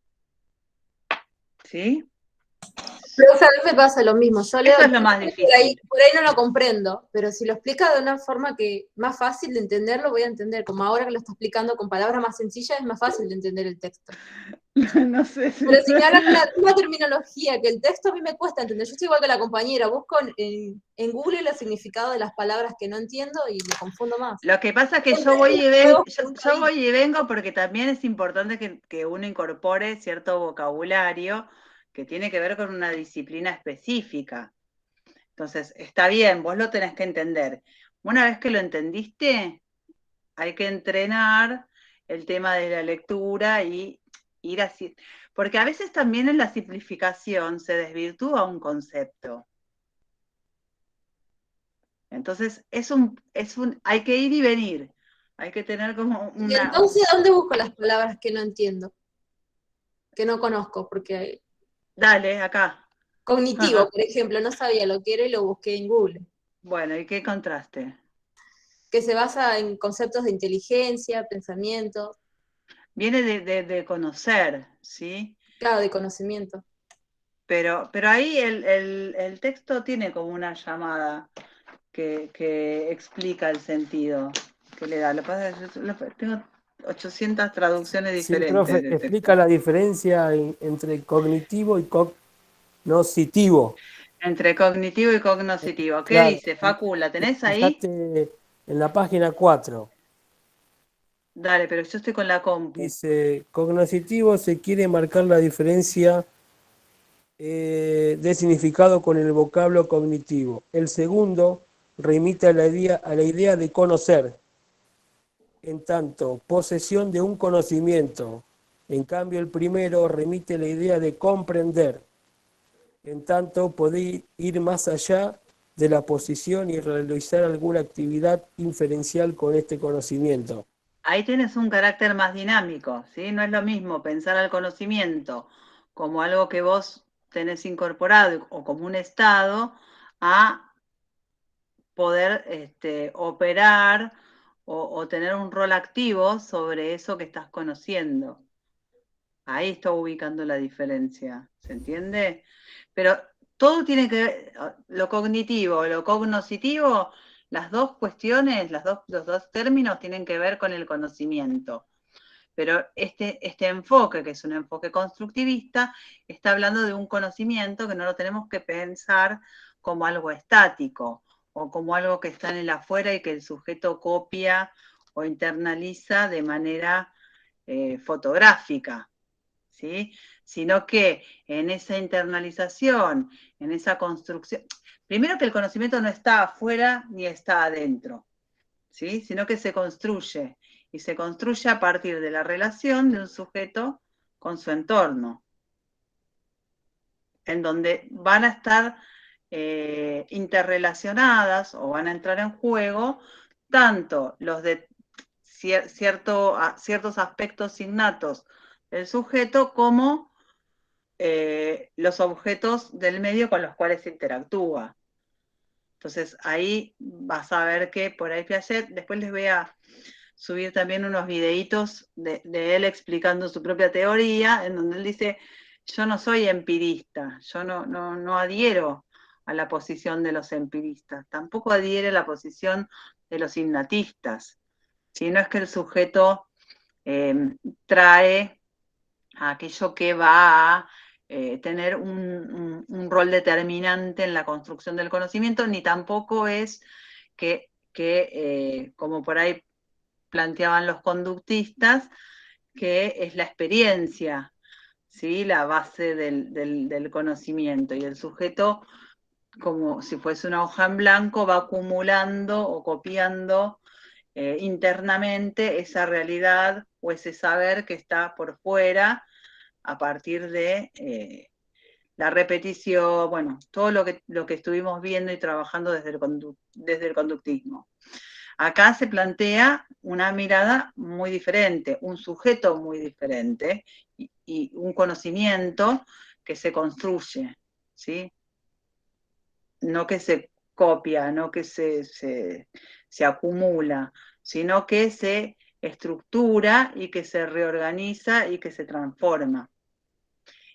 ¿sí? Profe, a mí me pasa lo mismo. Yo leo Eso es lo más difícil. por ahí no lo comprendo, pero si lo explica de una forma que más fácil de entenderlo, voy a entender. Como ahora que lo está explicando con palabras más sencillas, es más fácil de entender el texto. No sé si... Pero si me hablan la misma terminología, que el texto a mí me cuesta entender. Yo estoy igual que la compañera, busco en Google los significados de las palabras que no entiendo y me confundo más. Lo que pasa es que yo voy y vengo porque también es importante que uno incorpore cierto vocabulario que tiene que ver con una disciplina específica. Entonces, está bien, vos lo tenés que entender. Una vez que lo entendiste, hay que entrenar el tema de la lectura y ir así. Porque a veces también en la simplificación se desvirtúa un concepto. Entonces, hay que ir y venir. Hay que tener como Y una... entonces, ¿dónde busco las palabras que no entiendo? Que no conozco, porque Dale, acá. cognitivo, por ejemplo, no sabía lo que era y lo busqué en Google. Bueno, ¿y qué encontraste? Que se basa en conceptos de inteligencia, pensamiento, Viene de conocer, ¿sí? claro, de conocimiento. Pero ahí el texto tiene como una llamada que explica el sentido que le da. Lo que pasa es que yo tengo 800 traducciones Sí, diferentes profe, del explica texto. la diferencia entre cognitivo y cognoscitivo. Entre cognitivo y cognoscitivo. ¿Qué Claro, dice, Facu? ¿La tenés ahí? fíjate en la página 4. Dale, pero yo estoy con la compu. Dice, cognoscitivo se quiere marcar la diferencia de significado con el vocablo cognitivo. El segundo remite a la idea de conocer, en tanto posesión de un conocimiento. En cambio, el primero remite a la idea de comprender, en tanto poder ir más allá de la posición y realizar alguna actividad inferencial con este conocimiento. Ahí tienes un carácter más dinámico, ¿sí? No es lo mismo pensar al conocimiento como algo que vos tenés incorporado o como un estado a poder operar o tener un rol activo sobre eso que estás conociendo. Ahí está ubicando la diferencia, ¿se entiende? Pero todo tiene que ver, lo cognitivo, lo cognoscitivo, las dos cuestiones, los dos términos tienen que ver con el conocimiento. Pero este enfoque, que es un enfoque constructivista, está hablando de un conocimiento que no lo tenemos que pensar como algo estático o como algo que está en el afuera y que el sujeto copia o internaliza de manera fotográfica, ¿sí? Sino que en esa internalización, en esa construcción, primero que el conocimiento no está afuera ni está adentro, ¿sí? Sino que se construye, y se construye a partir de la relación de un sujeto con su entorno, en donde van a estar interrelacionadas o van a entrar en juego tanto los de ciertos aspectos innatos del sujeto como los objetos del medio con los cuales interactúa. Entonces ahí vas a ver que por ahí Piaget, después les voy a subir también unos videitos de él explicando su propia teoría, en donde él dice, yo no soy empirista, yo no adhiero a la posición de los empiristas, tampoco adhiere a la posición de los innatistas, sino es que el sujeto trae aquello que va a tener un rol determinante en la construcción del conocimiento, ni tampoco es que como por ahí planteaban los conductistas, que es la experiencia, ¿sí? La base del conocimiento, y el sujeto, como si fuese una hoja en blanco, va acumulando o copiando internamente esa realidad o ese saber que está por fuera a partir de la repetición, bueno, todo lo que estuvimos viendo y trabajando desde el conductismo. Acá se plantea una mirada muy diferente, un sujeto muy diferente y un conocimiento que se construye, ¿sí? No que se copia, no que se acumula, sino que se estructura y que se reorganiza y que se transforma.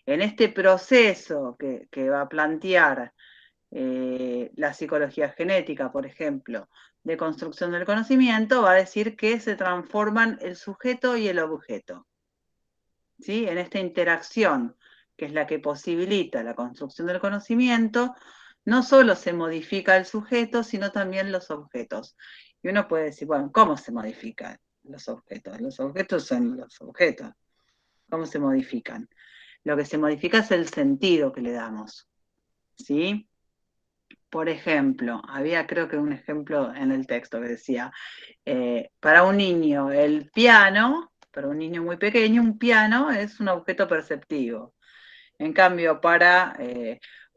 En este proceso que va a plantear la psicología genética, por ejemplo, de construcción del conocimiento, va a decir que se transforman el sujeto y el objeto, ¿sí? En esta interacción, que es la que posibilita la construcción del conocimiento, no solo se modifica el sujeto, sino también los objetos. Y uno puede decir, bueno, ¿cómo se modifican los objetos? Los objetos son los objetos. ¿Cómo se modifican? Lo que se modifica es el sentido que le damos, ¿sí? Por ejemplo, había creo que un ejemplo en el texto que decía, para un niño el piano, para un niño muy pequeño, un piano es un objeto perceptivo. En cambio, para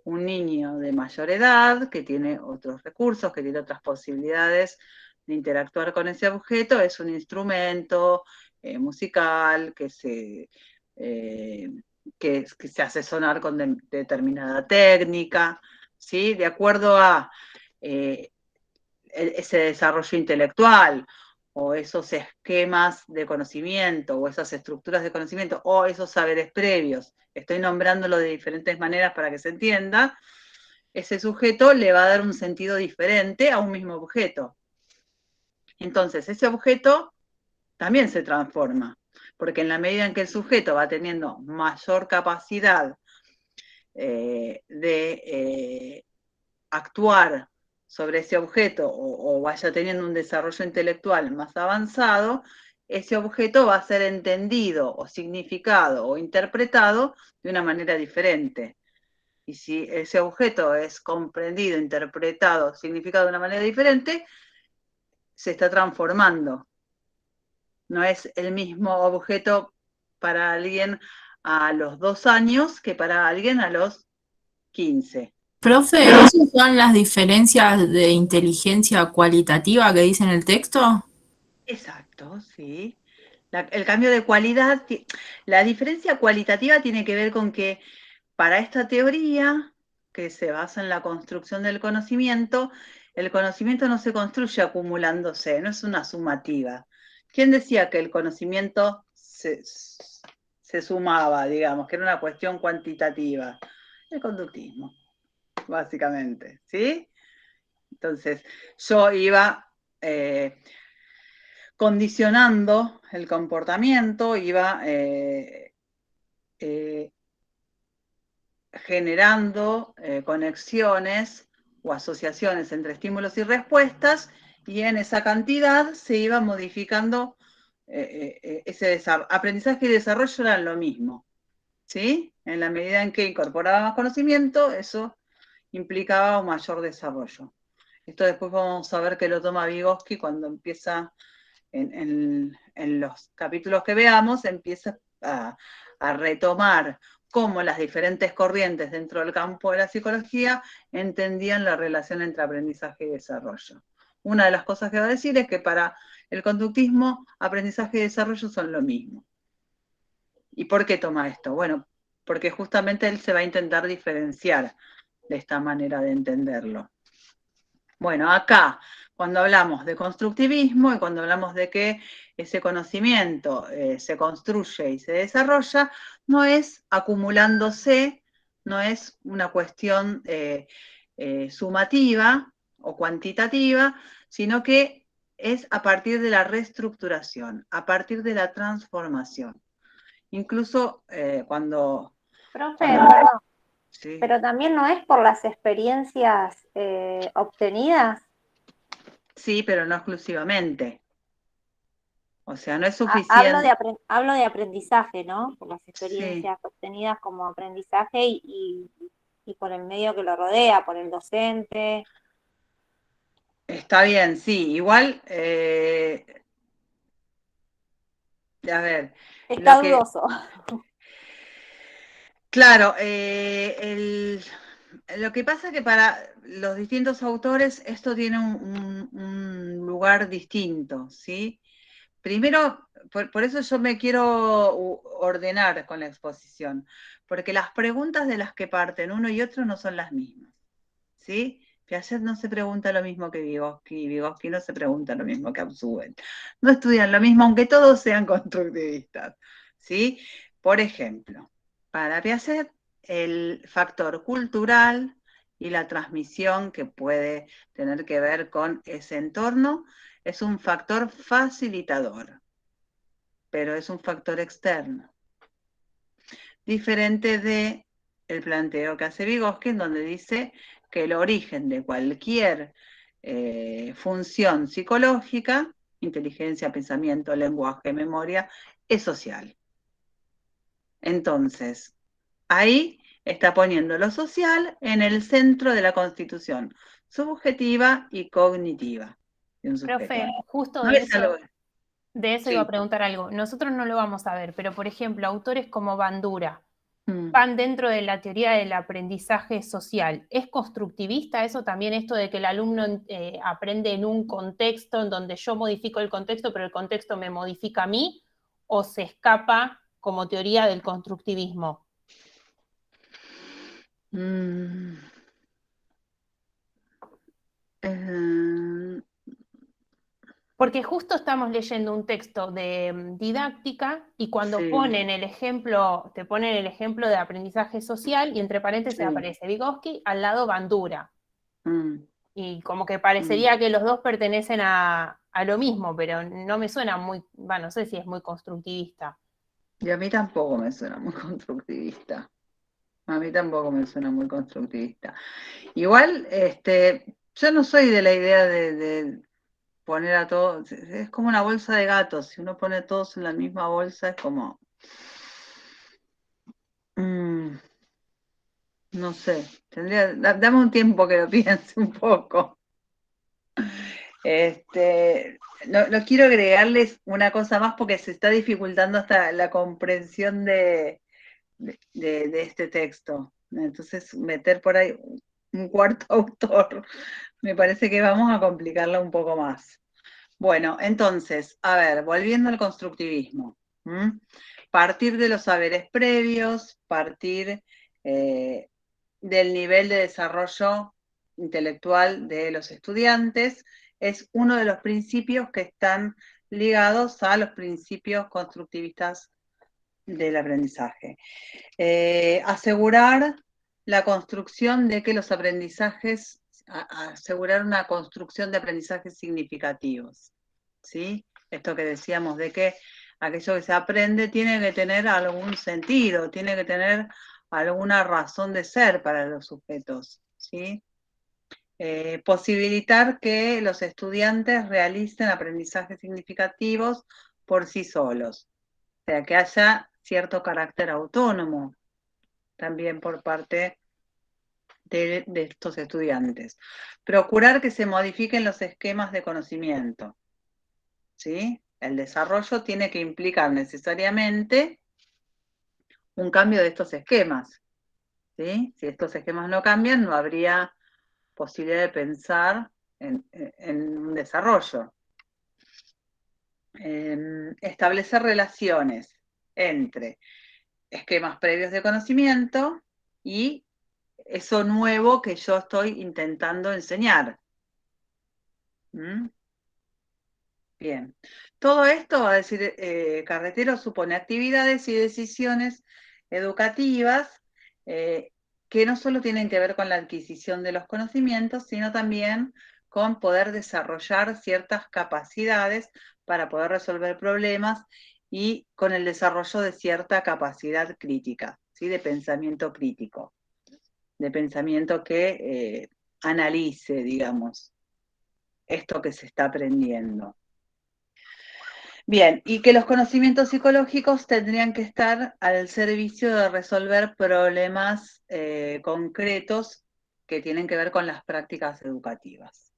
un niño de mayor edad, que tiene otros recursos, que tiene otras posibilidades de interactuar con ese objeto es un instrumento musical que se hace sonar con determinada técnica, ¿sí? De acuerdo a ese desarrollo intelectual, o esos esquemas de conocimiento, o esas estructuras de conocimiento, o esos saberes previos. Estoy nombrándolo de diferentes maneras para que se entienda. Ese sujeto le va a dar un sentido diferente a un mismo objeto. Entonces, ese objeto también se transforma, porque en la medida en que el sujeto va teniendo mayor capacidad de actuar sobre ese objeto o vaya teniendo un desarrollo intelectual más avanzado, ese objeto va a ser entendido o significado o interpretado de una manera diferente. Y si ese objeto es comprendido, interpretado, significado de una manera diferente, se está transformando. No es el mismo objeto para alguien a los 2 años que para alguien a los 15. Profe, ¿esas son las diferencias de inteligencia cualitativa que dice en el texto? Exacto, sí. El cambio de cualidad, la diferencia cualitativa tiene que ver con que para esta teoría, que se basa en la construcción del conocimiento, el conocimiento no se construye acumulándose, no es una sumativa. ¿Quién decía que el conocimiento se sumaba, digamos, que era una cuestión cuantitativa? El conductismo, básicamente, ¿sí? Entonces, yo iba condicionando el comportamiento, iba generando conexiones o asociaciones entre estímulos y respuestas, y en esa cantidad se iba modificando ese aprendizaje y desarrollo eran lo mismo, ¿sí? En la medida en que incorporaba más conocimiento, eso implicaba un mayor desarrollo. Esto después vamos a ver que lo toma Vygotsky cuando empieza en los capítulos que veamos, empieza a retomar cómo las diferentes corrientes dentro del campo de la psicología entendían la relación entre aprendizaje y desarrollo. Una de las cosas que va a decir es que para el conductismo, aprendizaje y desarrollo son lo mismo. ¿Y por qué toma esto? Bueno, porque justamente él se va a intentar diferenciar de esta manera de entenderlo. Bueno, acá, cuando hablamos de constructivismo y cuando hablamos de que ese conocimiento se construye y se desarrolla, no es acumulándose, no es una cuestión sumativa o cuantitativa, sino que es a partir de la reestructuración, a partir de la transformación. Incluso cuando... Profe, perdón, sí. pero también no es por las experiencias obtenidas. Sí, pero no exclusivamente. O sea, no es suficiente. Hablo de aprendizaje, ¿no? Por las experiencias Sí. obtenidas como aprendizaje y por el medio que lo rodea, por el docente. Está bien, sí. Igual, a ver. Está dudoso. Claro, lo que pasa es que para los distintos autores esto tiene un lugar distinto, ¿sí? Primero, por eso yo me quiero ordenar con la exposición, porque las preguntas de las que parten uno y otro no son las mismas, ¿sí? Piaget no se pregunta lo mismo que Vygotsky, y Vygotsky no se pregunta lo mismo que Abzuel. No estudian lo mismo, aunque todos sean constructivistas, ¿sí? Por ejemplo, para Piaget, el factor cultural y la transmisión que puede tener que ver con ese entorno es un factor facilitador, pero es un factor externo. Diferente de el planteo que hace Vygotsky, en donde dice que el origen de cualquier función psicológica, inteligencia, pensamiento, lenguaje, memoria, es social. Entonces, ahí está poniendo lo social en el centro de la constitución subjetiva y cognitiva de un sujeto. Profe, justo ¿No de es eso, algo? de eso Sí. iba a preguntar algo. Nosotros no lo vamos a ver, pero por ejemplo, autores como Bandura, van dentro de la teoría del aprendizaje social. ¿Es constructivista eso también, esto de que el alumno aprende en un contexto en donde yo modifico el contexto, pero el contexto me modifica a mí, o se escapa como teoría del constructivismo? Porque justo estamos leyendo un texto de didáctica y cuando Sí. ponen el ejemplo, te ponen el ejemplo de aprendizaje social y entre paréntesis Sí. aparece Vygotsky, al lado Bandura. Mm. Y como que parecería que los dos pertenecen a lo mismo, pero no me suena muy, bueno, no sé si es muy constructivista. Y a mí tampoco me suena muy constructivista. A mí tampoco me suena muy constructivista. Igual, yo no soy de la idea de poner a todos, es como una bolsa de gatos. Si uno pone a todos en la misma bolsa, es como, no sé, dame un tiempo que lo piense un poco. No quiero agregarles una cosa más porque se está dificultando hasta la comprensión de este texto. Entonces, meter por ahí un cuarto autor, me parece que vamos a complicarla un poco más. Bueno, entonces, a ver, volviendo al constructivismo. Partir de los saberes previos, partir del nivel de desarrollo intelectual de los estudiantes, es uno de los principios que están ligados a los principios constructivistas del aprendizaje. Asegurar la construcción de que los aprendizajes, asegurar una construcción de aprendizajes significativos, ¿sí? Esto que decíamos de que aquello que se aprende tiene que tener algún sentido, tiene que tener alguna razón de ser para los sujetos, ¿sí? Posibilitar que los estudiantes realicen aprendizajes significativos por sí solos, o sea, que haya cierto carácter autónomo también por parte de estos estudiantes. Procurar que se modifiquen los esquemas de conocimiento, ¿sí? El desarrollo tiene que implicar necesariamente un cambio de estos esquemas, ¿sí? Si estos esquemas no cambian, no habría posibilidad de pensar en un desarrollo. Establecer relaciones entre esquemas previos de conocimiento y eso nuevo que yo estoy intentando enseñar. Bien. Todo esto, va a decir Carretero, supone actividades y decisiones educativas que no solo tienen que ver con la adquisición de los conocimientos, sino también con poder desarrollar ciertas capacidades para poder resolver problemas y con el desarrollo de cierta capacidad crítica, ¿sí? De pensamiento crítico, de pensamiento que analice, digamos, esto que se está aprendiendo. Bien, y que los conocimientos psicológicos tendrían que estar al servicio de resolver problemas concretos que tienen que ver con las prácticas educativas.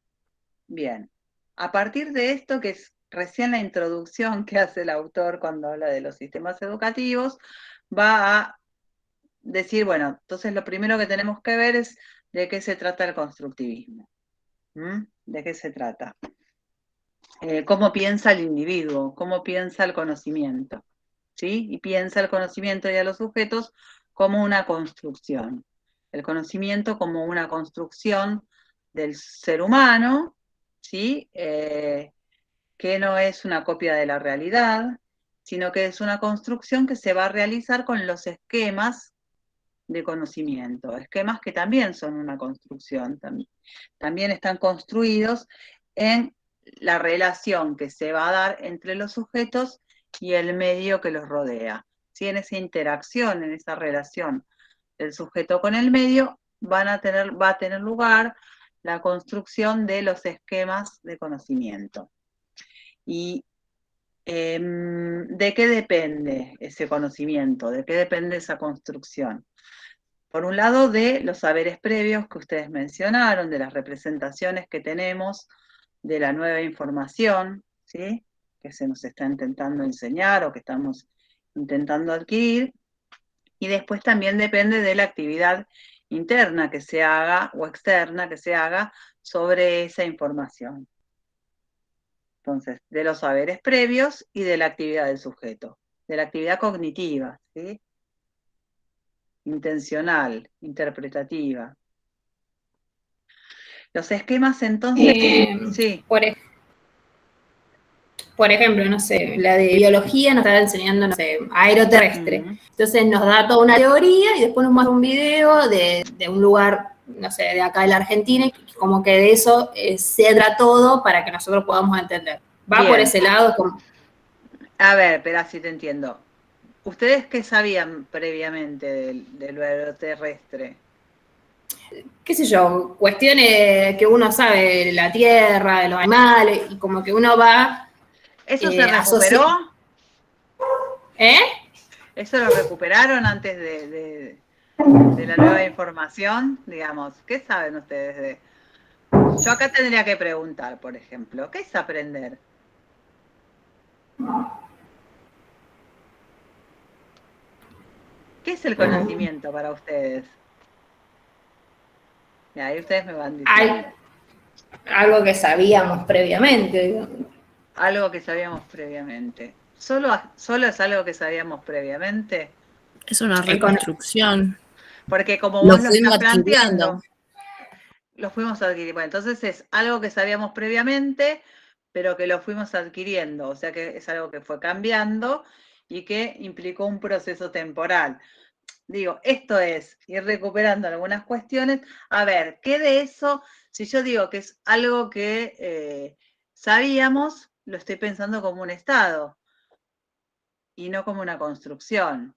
Bien, a partir de esto, que es recién la introducción que hace el autor cuando habla de los sistemas educativos, va a decir, bueno, entonces lo primero que tenemos que ver es de qué se trata el constructivismo. ¿De qué se trata? Cómo piensa el individuo, cómo piensa el conocimiento, ¿sí? Y piensa el conocimiento y a los sujetos como una construcción. El conocimiento como una construcción del ser humano, ¿sí? Que no es una copia de la realidad, sino que es una construcción que se va a realizar con los esquemas de conocimiento, esquemas que también son una construcción, también están construidos en la relación que se va a dar entre los sujetos y el medio que los rodea. ¿Sí? En esa interacción, en esa relación del sujeto con el medio, va a tener lugar la construcción de los esquemas de conocimiento. ¿Y de qué depende ese conocimiento? ¿De qué depende esa construcción? Por un lado, de los saberes previos que ustedes mencionaron, de las representaciones que tenemos de la nueva información, ¿sí? Que se nos está intentando enseñar o que estamos intentando adquirir, Y después también depende de la actividad interna que se haga o externa que se haga sobre esa información. Entonces, de los saberes previos y de la actividad del sujeto, de la actividad cognitiva, ¿sí? Intencional, interpretativa. Los esquemas entonces, sí. Por ejemplo, no sé, la de biología nos está enseñando, no sé, aeroterrestre. Entonces nos da toda una teoría y después nos muestra un video de un lugar, no sé, de acá de la Argentina, y como que de eso cedra todo para que nosotros podamos entender. Va Bien. por ese lado. A ver, espera, si te entiendo. ¿Ustedes qué sabían previamente de lo aeroterrestre? Qué sé yo, cuestiones que uno sabe de la tierra, de los animales, y como que uno va... ¿Eso se recuperó? ¿Eh? ¿Eso lo recuperaron antes de la nueva información? Digamos, ¿qué saben ustedes de...? Yo acá tendría que preguntar, por ejemplo, ¿qué es aprender? ¿Qué es el conocimiento para ustedes? Y ahí ustedes me van diciendo. Algo que sabíamos previamente. Algo que sabíamos previamente. ¿Solo es algo que sabíamos previamente? Es una reconstrucción. Porque como vos lo estás adquiriendo. planteando, lo fuimos adquiriendo. Bueno, entonces es algo que sabíamos previamente, pero que lo fuimos adquiriendo. O sea que es algo que fue cambiando y que implicó un proceso temporal. Digo, esto es ir recuperando algunas cuestiones. A ver, ¿qué de eso? Si yo digo que es algo que sabíamos, lo estoy pensando como un estado y no como una construcción.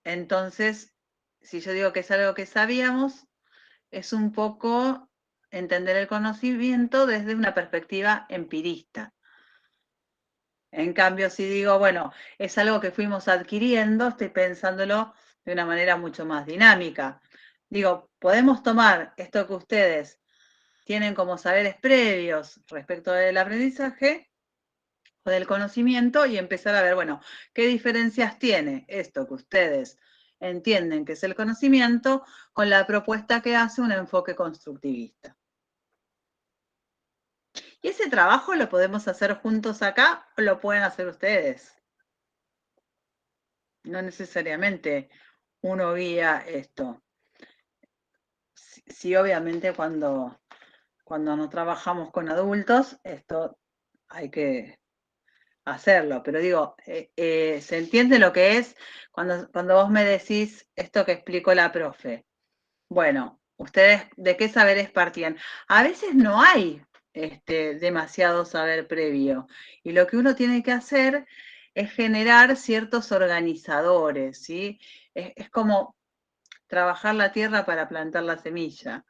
Entonces, si yo digo que es algo que sabíamos, es un poco entender el conocimiento desde una perspectiva empirista. En cambio, si digo, bueno, es algo que fuimos adquiriendo, estoy pensándolo de una manera mucho más dinámica. Digo, podemos tomar esto que ustedes tienen como saberes previos respecto del aprendizaje o del conocimiento y empezar a ver, bueno, qué diferencias tiene esto que ustedes entienden que es el conocimiento con la propuesta que hace un enfoque constructivista. Y ese trabajo lo podemos hacer juntos acá o lo pueden hacer ustedes. No necesariamente uno guía esto. Sí, obviamente cuando no trabajamos con adultos, esto hay que hacerlo. Pero digo, ¿se entiende lo que es cuando vos me decís esto que explicó la profe? Bueno, ¿ustedes de qué saberes partían? A veces no hay demasiado saber previo. Y lo que uno tiene que hacer es generar ciertos organizadores, ¿sí? Es como trabajar la tierra para plantar la semilla.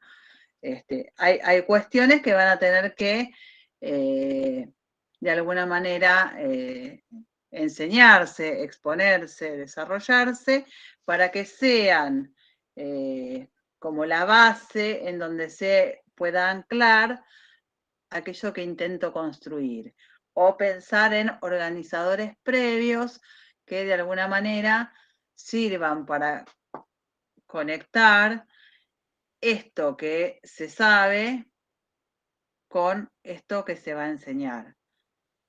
Hay cuestiones que van a tener que, de alguna manera, enseñarse, exponerse, desarrollarse, para que sean como la base en donde se pueda anclar aquello que intento construir, o pensar en organizadores previos que de alguna manera sirvan para conectar esto que se sabe con esto que se va a enseñar.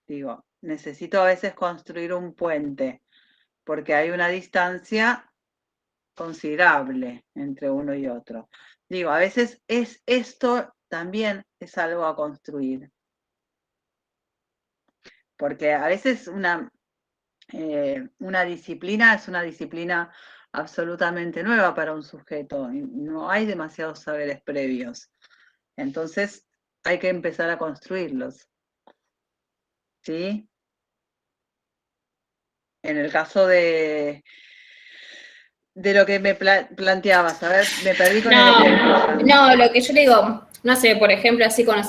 Digo, necesito a veces construir un puente, porque hay una distancia considerable entre uno y otro. Digo, a veces esto también es algo a construir. Porque a veces una disciplina es una disciplina absolutamente nueva para un sujeto. Y no hay demasiados saberes previos. Entonces hay que empezar a construirlos. ¿Sí? En el caso de lo que me planteabas, a ver, me perdí con el ejemplo. No, lo que yo le digo, no sé, por ejemplo, así con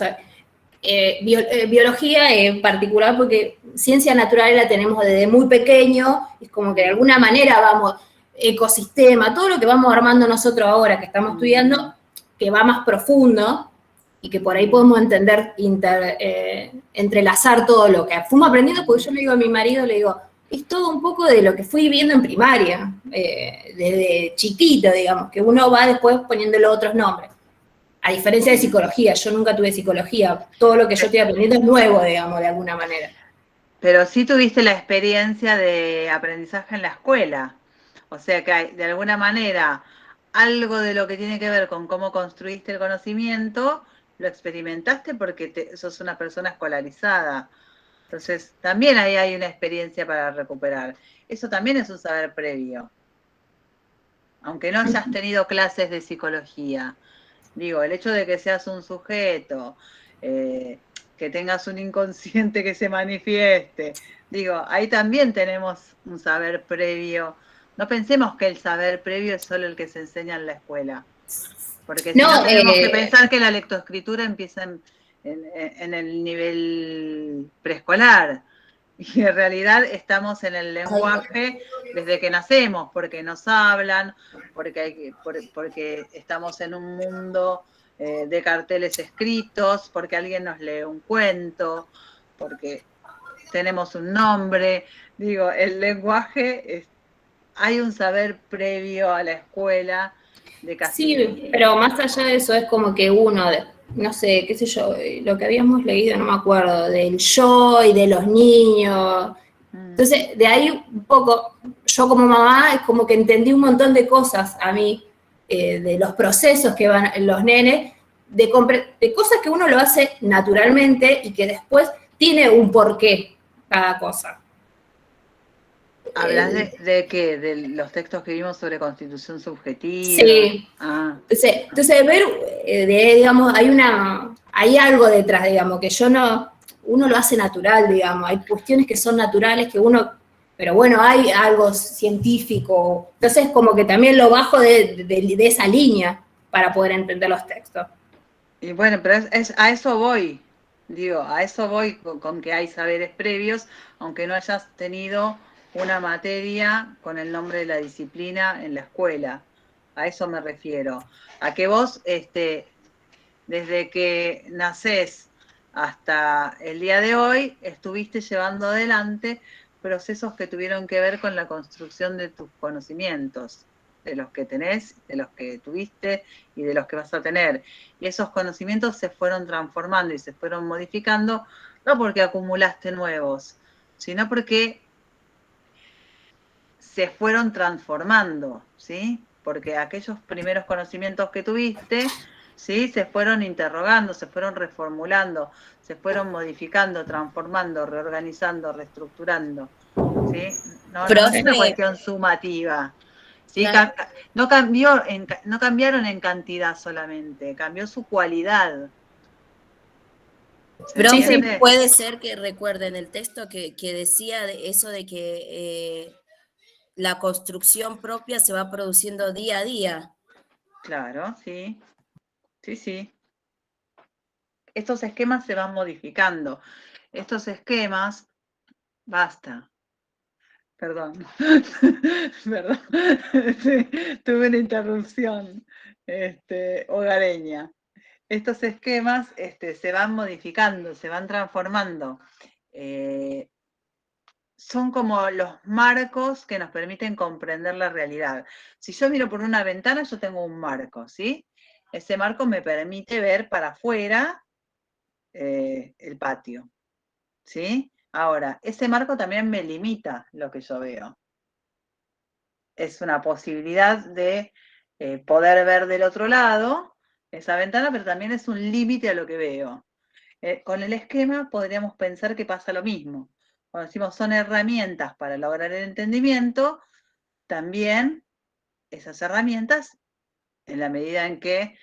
biología en particular, porque ciencia natural la tenemos desde muy pequeño, es como que de alguna manera vamos, ecosistema, todo lo que vamos armando nosotros ahora que estamos estudiando, que va más profundo y que por ahí podemos entender, entrelazar todo lo que fuimos aprendiendo, porque yo le digo a mi marido, le digo, es todo un poco de lo que fui viendo en primaria, desde chiquito, digamos, que uno va después poniéndole otros nombres. A diferencia de psicología, yo nunca tuve psicología, todo lo que yo estoy aprendiendo es nuevo, digamos, de alguna manera. Pero sí tuviste la experiencia de aprendizaje en la escuela. O sea que hay, de alguna manera, algo de lo que tiene que ver con cómo construiste el conocimiento, lo experimentaste porque sos una persona escolarizada. Entonces, también ahí hay una experiencia para recuperar. Eso también es un saber previo. Aunque no hayas tenido clases de psicología. Digo, el hecho de que seas un sujeto, que tengas un inconsciente que se manifieste, digo, ahí también tenemos un saber previo. No pensemos que el saber previo es solo el que se enseña en la escuela, porque si no tenemos que pensar que la lectoescritura empieza en el nivel preescolar, y en realidad estamos en el lenguaje desde que nacemos, porque nos hablan, porque estamos en un mundo de carteles escritos, porque alguien nos lee un cuento, porque tenemos un nombre. Digo, el lenguaje, hay un saber previo a la escuela de casi... Sí, pero más allá de eso es como que uno, no sé, qué sé yo, lo que habíamos leído, no me acuerdo, del yo y de los niños. Entonces, de ahí un poco, yo como mamá es como que entendí un montón de cosas a mí, de los procesos que van los nenes, de cosas que uno lo hace naturalmente y que después tiene un porqué cada cosa. ¿Hablas de qué? ¿De los textos que vimos sobre constitución subjetiva? Sí. Ah. Entonces ver, digamos, hay algo detrás, digamos, que uno lo hace natural, digamos, hay cuestiones que son naturales que uno, pero bueno, hay algo científico, entonces como que también lo bajo de esa línea para poder entender los textos. Y bueno, pero a eso voy, digo, a eso voy con que hay saberes previos, aunque no hayas tenido una materia con el nombre de la disciplina en la escuela. A eso me refiero. A que vos, desde que nacés hasta el día de hoy, estuviste llevando adelante procesos que tuvieron que ver con la construcción de tus conocimientos, de los que tenés, de los que tuviste y de los que vas a tener. Y esos conocimientos se fueron transformando y se fueron modificando, no porque acumulaste nuevos, sino porque se fueron transformando, ¿sí? Porque aquellos primeros conocimientos que tuviste, ¿sí? Se fueron interrogando, se fueron reformulando, se fueron modificando, transformando, reorganizando, reestructurando, ¿sí? No es una cuestión sumativa, ¿sí? Claro. No cambiaron en cantidad solamente, cambió su cualidad. Profe, puede ser que recuerden el texto que decía de eso de que la construcción propia se va produciendo día a día. Claro, sí. Sí, sí. Estos esquemas se van modificando. Estos esquemas, basta. Perdón. Perdón. Sí, tuve una interrupción hogareña. Estos esquemas se van modificando, se van transformando. Son como los marcos que nos permiten comprender la realidad. Si yo miro por una ventana, yo tengo un marco, ¿sí? Ese marco me permite ver para afuera el patio, ¿sí? Ahora, ese marco también me limita lo que yo veo. Es una posibilidad de poder ver del otro lado esa ventana, pero también es un límite a lo que veo. Con el esquema podríamos pensar que pasa lo mismo. Cuando decimos son herramientas para lograr el entendimiento, también esas herramientas, en la medida en que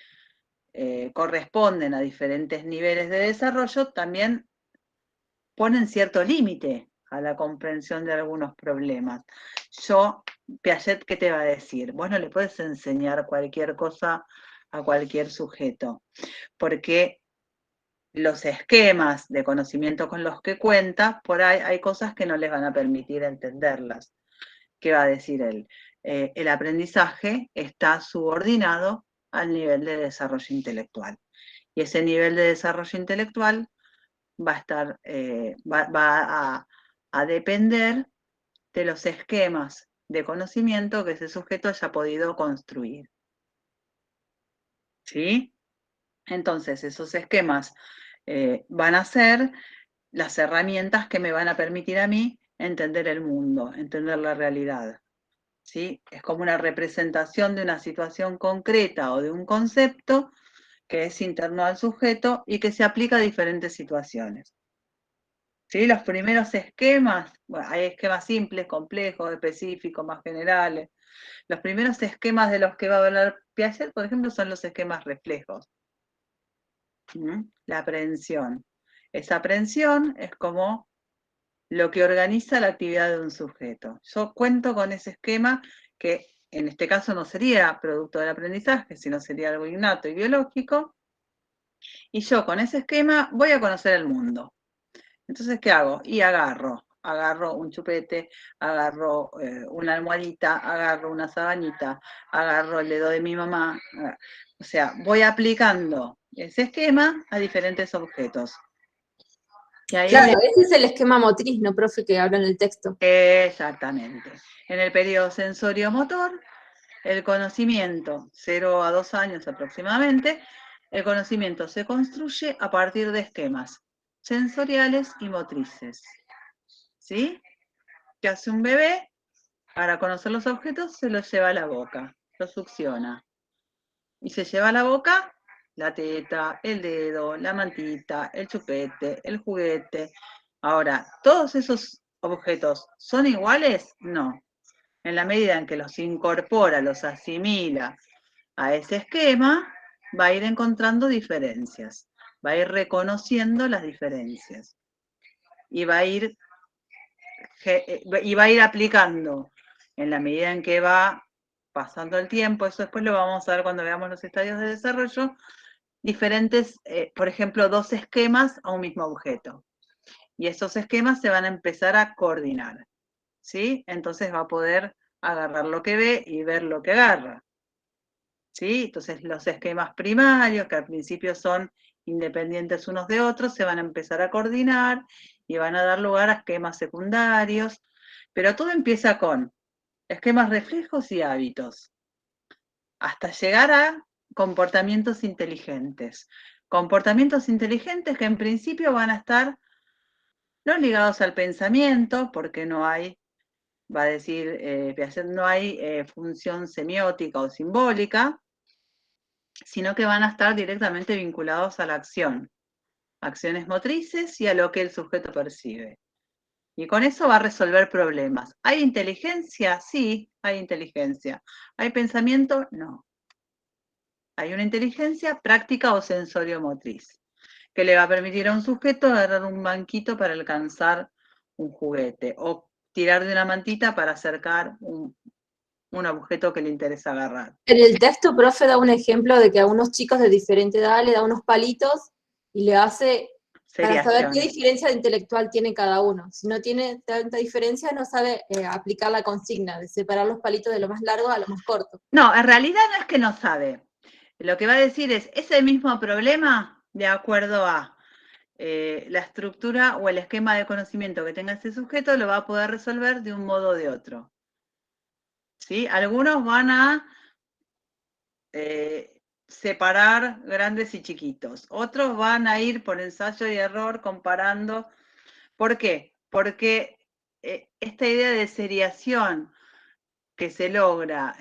corresponden a diferentes niveles de desarrollo, también ponen cierto límite a la comprensión de algunos problemas. Piaget, ¿qué te va a decir? Vos no le puedes enseñar cualquier cosa a cualquier sujeto, porque los esquemas de conocimiento con los que cuenta, por ahí hay cosas que no les van a permitir entenderlas. ¿Qué va a decir él? El aprendizaje está subordinado al nivel de desarrollo intelectual. Y ese nivel de desarrollo intelectual va a depender de los esquemas de conocimiento que ese sujeto haya podido construir. ¿Sí? Entonces, esos esquemas van a ser las herramientas que me van a permitir a mí entender el mundo, entender la realidad. ¿Sí? Es como una representación de una situación concreta o de un concepto que es interno al sujeto y que se aplica a diferentes situaciones. ¿Sí? Los primeros esquemas, bueno, hay esquemas simples, complejos, específicos, más generales. Los primeros esquemas de los que va a hablar Piaget, por ejemplo, son los esquemas reflejos. La aprehensión. Esa aprehensión es como lo que organiza la actividad de un sujeto. Yo cuento con ese esquema que en este caso no sería producto del aprendizaje, sino sería algo innato y biológico, y yo con ese esquema voy a conocer el mundo. Entonces, ¿qué hago? Y agarro un chupete, agarro una almohadita, agarro una sabanita, agarro el dedo de mi mamá. O sea, voy aplicando ese esquema a diferentes objetos. Claro, ese es el esquema motriz, ¿no, profe, que habla en el texto? Exactamente. En el periodo sensorio-motor, el conocimiento, 0 a 2 años aproximadamente, el conocimiento se construye a partir de esquemas sensoriales y motrices. ¿Sí? ¿Qué hace un bebé? Para conocer los objetos se los lleva a la boca, los succiona. Y se lleva a la boca la teta, el dedo, la mantita, el chupete, el juguete. Ahora, ¿todos esos objetos son iguales? No. En la medida en que los incorpora, los asimila a ese esquema, va a ir encontrando diferencias, va a ir reconociendo las diferencias y va a ir aplicando en la medida en que va pasando el tiempo. Eso después lo vamos a ver cuando veamos los estadios de desarrollo, diferentes, por ejemplo, 2 esquemas a un mismo objeto. Y esos esquemas se van a empezar a coordinar, ¿sí? Entonces va a poder agarrar lo que ve y ver lo que agarra, ¿sí? Entonces los esquemas primarios, que al principio son independientes unos de otros, se van a empezar a coordinar y van a dar lugar a esquemas secundarios, pero todo empieza con esquemas reflejos y hábitos, hasta llegar a comportamientos inteligentes. Comportamientos inteligentes que en principio van a estar no ligados al pensamiento, porque no hay, va a decir Piaget, no hay función semiótica o simbólica, sino que van a estar directamente vinculados a la acción, acciones motrices y a lo que el sujeto percibe. Y con eso va a resolver problemas. ¿Hay inteligencia? Sí, hay inteligencia. ¿Hay pensamiento? No. Hay una inteligencia práctica o sensorio-motriz, que le va a permitir a un sujeto agarrar un banquito para alcanzar un juguete, o tirar de una mantita para acercar un objeto que le interesa agarrar. En el texto, profe, da un ejemplo de que a unos chicos de diferente edad le da unos palitos y le hace para saber qué diferencia intelectual tiene cada uno. Si no tiene tanta diferencia, no sabe aplicar la consigna de separar los palitos de lo más largo a lo más corto. No, en realidad no es que no sabe. Lo que va a decir es el mismo problema de acuerdo a la estructura o el esquema de conocimiento que tenga ese sujeto, lo va a poder resolver de un modo o de otro. ¿Sí? Algunos van a separar grandes y chiquitos. Otros van a ir por ensayo y error comparando. ¿Por qué? Porque esta idea de seriación que se logra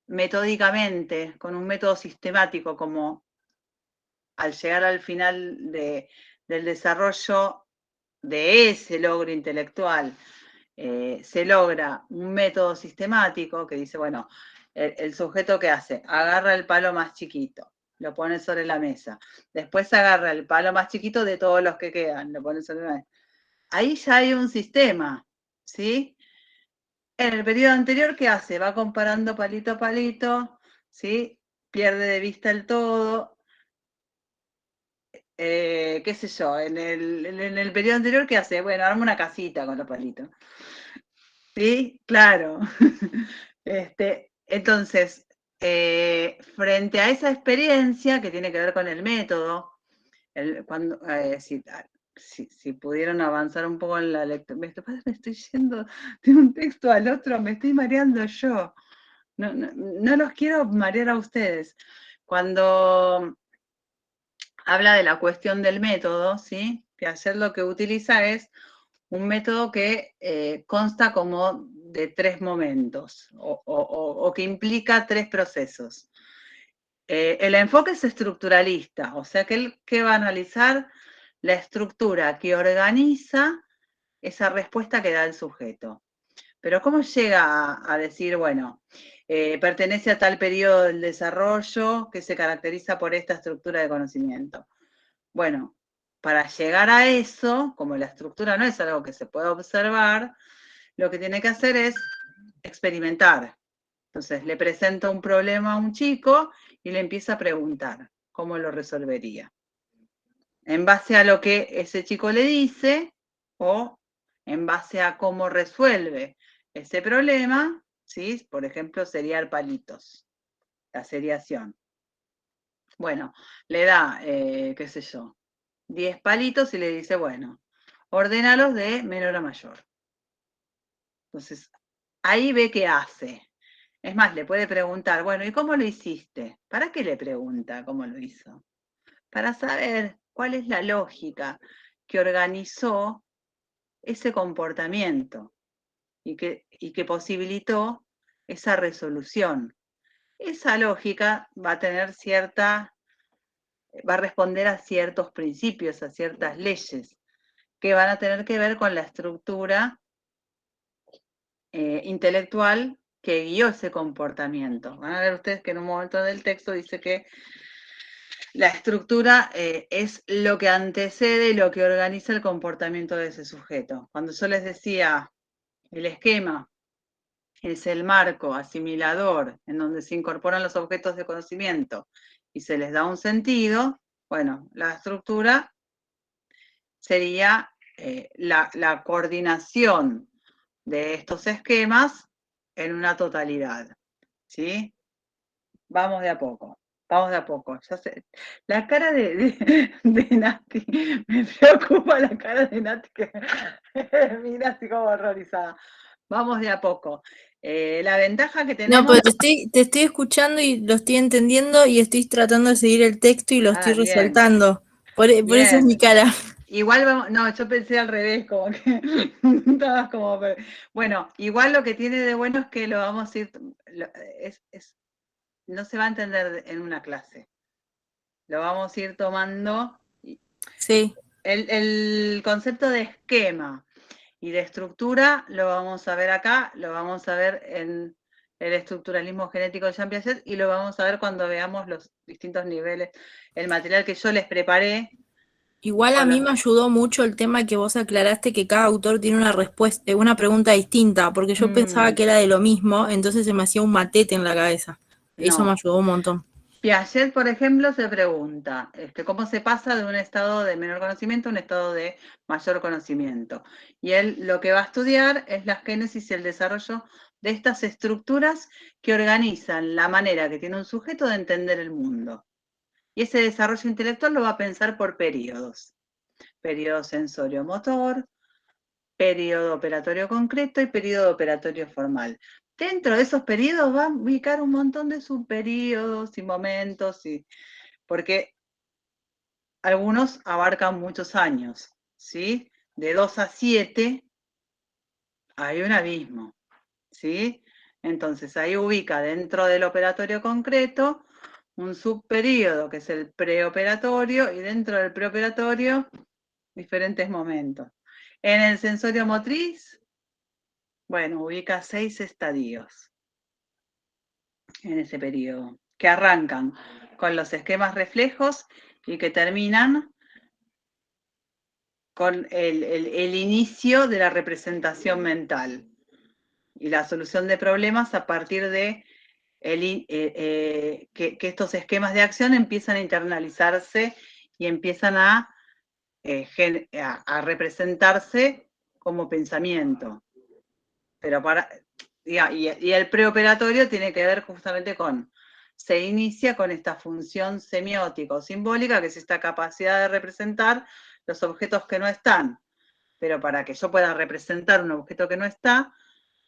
metódicamente, con un método sistemático, como al llegar al final del desarrollo de ese logro intelectual, se logra un método sistemático que dice, bueno, el sujeto ¿qué hace? Agarra el palo más chiquito, lo pone sobre la mesa. Después agarra el palo más chiquito de todos los que quedan, lo pone sobre la mesa. Ahí ya hay un sistema, ¿sí? En el periodo anterior, ¿qué hace? Va comparando palito a palito, ¿sí? Pierde de vista el todo. Qué sé yo, en el periodo anterior, ¿qué hace? Bueno, arma una casita con los palitos. ¿Sí? Claro. Entonces, frente a esa experiencia que tiene que ver con el método, si pudieron avanzar un poco en la lectura. Me estoy yendo de un texto al otro, me estoy mareando yo. No los quiero marear a ustedes. Cuando habla de la cuestión del método, ¿sí? Que ayer lo que utiliza es un método que consta como de 3 momentos o que implica 3 procesos. El enfoque es estructuralista, o sea que él ¿qué va a analizar? La estructura que organiza esa respuesta que da el sujeto. Pero ¿cómo llega a decir, bueno, pertenece a tal periodo del desarrollo que se caracteriza por esta estructura de conocimiento? Bueno, para llegar a eso, como la estructura no es algo que se puede observar, lo que tiene que hacer es experimentar. Entonces, le presenta un problema a un chico y le empieza a preguntar cómo lo resolvería. En base a lo que ese chico le dice o en base a cómo resuelve ese problema, ¿sí? Por ejemplo, seriar palitos, la seriación. Bueno, le da, qué sé yo, 10 palitos y le dice, bueno, ordénalos de menor a mayor. Entonces, ahí ve qué hace. Es más, le puede preguntar, bueno, ¿y cómo lo hiciste? ¿Para qué le pregunta cómo lo hizo? Para saber cuál es la lógica que organizó ese comportamiento y que posibilitó esa resolución. Esa lógica va a tener va a responder a ciertos principios, a ciertas leyes, que van a tener que ver con la estructura intelectual que guió ese comportamiento. Van a ver ustedes que en un momento del texto dice que la estructura es lo que antecede y lo que organiza el comportamiento de ese sujeto. Cuando yo les decía, el esquema es el marco asimilador en donde se incorporan los objetos de conocimiento y se les da un sentido, bueno, la estructura sería la coordinación de estos esquemas en una totalidad, ¿sí? Vamos de a poco, vamos de a poco. Ya sé, la cara de Nati, me preocupa la cara de Nati que mira así como horrorizada. Vamos de a poco. La ventaja que tenemos... No, pero te estoy escuchando y lo estoy entendiendo y estoy tratando de seguir el texto y lo estoy bien. resaltando. Por eso es mi cara. Igual vamos, no, yo pensé al revés, como que estabas como... Bueno, igual lo que tiene de bueno es que lo vamos a ir... no se va a entender en una clase. Lo vamos a ir tomando. Sí. El concepto de esquema y de estructura lo vamos a ver acá, lo vamos a ver en el estructuralismo genético de Jean Piaget y lo vamos a ver cuando veamos los distintos niveles, el material que yo les preparé. Igual a mí me ayudó mucho el tema que vos aclaraste que cada autor tiene una respuesta, una pregunta distinta, porque yo pensaba que era de lo mismo, entonces se me hacía un matete en la cabeza. Eso me ayudó un montón. Piaget, por ejemplo, se pregunta cómo se pasa de un estado de menor conocimiento a un estado de mayor conocimiento. Y él lo que va a estudiar es la génesis y el desarrollo de estas estructuras que organizan la manera que tiene un sujeto de entender el mundo. Y ese desarrollo intelectual lo va a pensar por periodos. Periodo sensorio-motor, periodo operatorio concreto y periodo operatorio formal. Dentro de esos periodos va a ubicar un montón de subperiodos y momentos, porque algunos abarcan muchos años, ¿sí? De 2 a 7 hay un abismo, ¿sí? Entonces ahí ubica dentro del operatorio concreto un subperíodo que es el preoperatorio y dentro del preoperatorio diferentes momentos. En el sensorio motriz, bueno, ubica 6 estadios en ese periodo, que arrancan con los esquemas reflejos y que terminan con el inicio de la representación mental y la solución de problemas a partir de que estos esquemas de acción empiezan a internalizarse y empiezan a representarse como pensamiento. Pero y el preoperatorio tiene que ver justamente se inicia con esta función semiótica o simbólica, que es esta capacidad de representar los objetos que no están. Pero para que yo pueda representar un objeto que no está,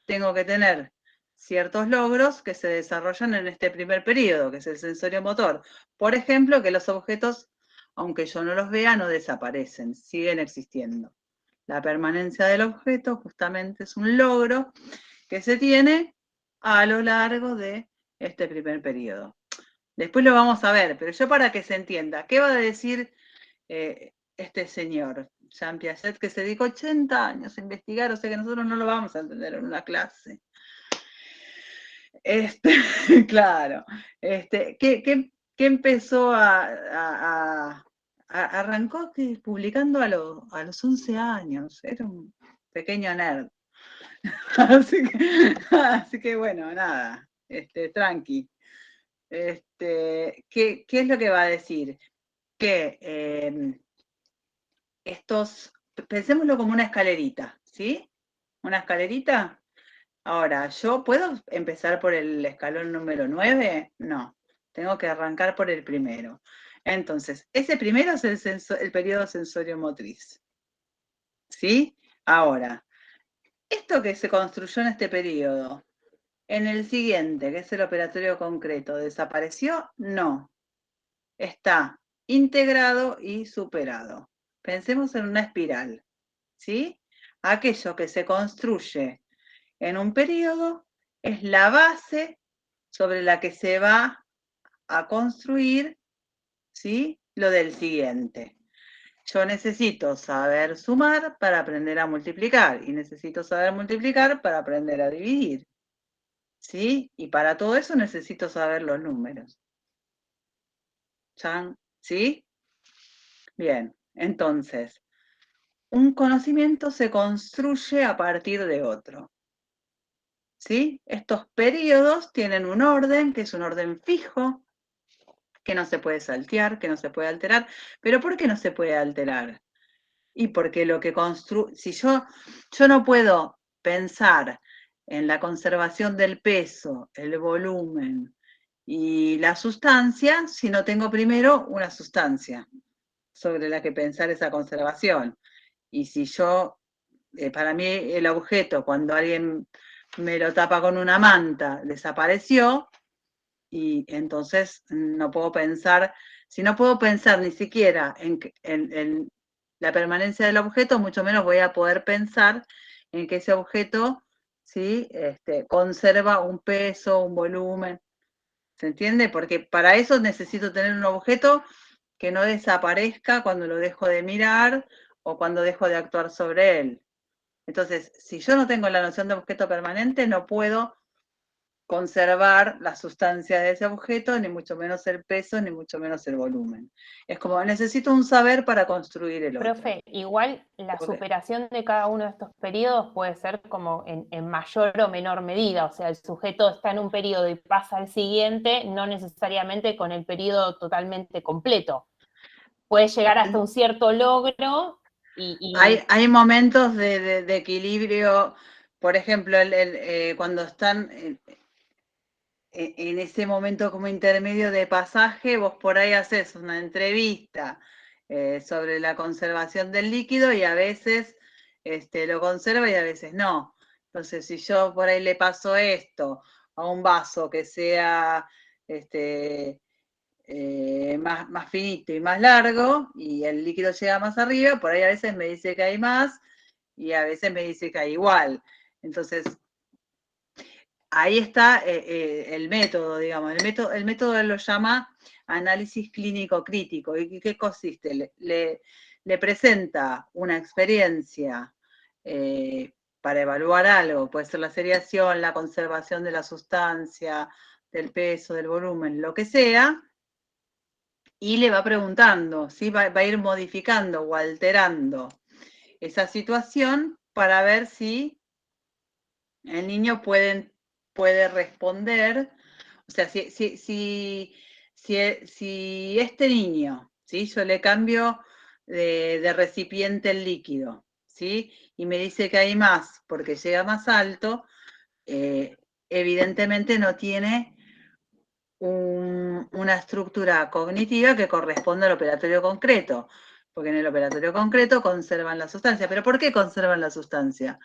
tengo que tener ciertos logros que se desarrollan en este primer periodo, que es el sensorio motor. Por ejemplo, que los objetos, aunque yo no los vea, no desaparecen, siguen existiendo. La permanencia del objeto justamente es un logro que se tiene a lo largo de este primer periodo. Después lo vamos a ver, pero yo para que se entienda, ¿qué va a decir este señor, Jean Piaget, que se dedicó 80 años a investigar? O sea que nosotros no lo vamos a entender en una clase. Claro, ¿qué empezó arrancó publicando a los 11 años, era un pequeño nerd. Así que bueno, nada, tranqui. ¿Qué es lo que va a decir? Que pensémoslo como una escalerita, ¿sí? Una escalerita. Ahora, ¿yo puedo empezar por el escalón número 9? No, tengo que arrancar por el primero. Entonces, ese primero es el periodo sensorio-motriz. ¿Sí? Ahora, esto que se construyó en este periodo, en el siguiente, que es el operatorio concreto, ¿desapareció? No. Está integrado y superado. Pensemos en una espiral, ¿sí? Aquello que se construye en un periodo es la base sobre la que se va a construir, ¿sí?, lo del siguiente. Yo necesito saber sumar para aprender a multiplicar y necesito saber multiplicar para aprender a dividir, ¿sí? Y para todo eso necesito saber los números. ¿Sí? Bien, entonces, un conocimiento se construye a partir de otro. ¿Sí? Estos periodos tienen un orden, que es un orden fijo, que no se puede saltear, que no se puede alterar. ¿Pero por qué no se puede alterar? Y porque lo que si yo no puedo pensar en la conservación del peso, el volumen y la sustancia si no tengo primero una sustancia sobre la que pensar esa conservación. Y si yo, para mí el objeto, cuando alguien me lo tapa con una manta, desapareció, y entonces no puedo pensar, si no puedo pensar ni siquiera en la permanencia del objeto, mucho menos voy a poder pensar en que ese objeto, ¿sí?, conserva un peso, un volumen. ¿Se entiende? Porque para eso necesito tener un objeto que no desaparezca cuando lo dejo de mirar o cuando dejo de actuar sobre él. Entonces, si yo no tengo la noción de objeto permanente, no puedo conservar la sustancia de ese objeto, ni mucho menos el peso, ni mucho menos el volumen. Es como, necesito un saber para construir el otro. Profe, igual la superación de cada uno de estos periodos puede ser como en mayor o menor medida, o sea, el sujeto está en un periodo y pasa al siguiente, no necesariamente con el periodo totalmente completo. Puede llegar hasta un cierto logro y... Hay momentos de equilibrio, por ejemplo, cuando están en ese momento como intermedio de pasaje, vos por ahí haces una entrevista sobre la conservación del líquido y a veces lo conserva y a veces no. Entonces, si yo por ahí le paso esto a un vaso que sea más finito y más largo y el líquido llega más arriba, por ahí a veces me dice que hay más y a veces me dice que hay igual. Entonces, ahí está el método, digamos. El método lo llama análisis clínico crítico. ¿Y qué consiste? Le presenta una experiencia para evaluar algo. Puede ser la seriación, la conservación de la sustancia, del peso, del volumen, lo que sea. Y le va preguntando, ¿sí? Va a ir modificando o alterando esa situación para ver si el niño puede responder. O sea, si este niño, ¿sí?, yo le cambio de recipiente el líquido, ¿sí?, y me dice que hay más porque llega más alto, evidentemente no tiene una estructura cognitiva que corresponda al operatorio concreto. porque en el operatorio concreto conservan la sustancia. ¿Pero por qué conservan la sustancia?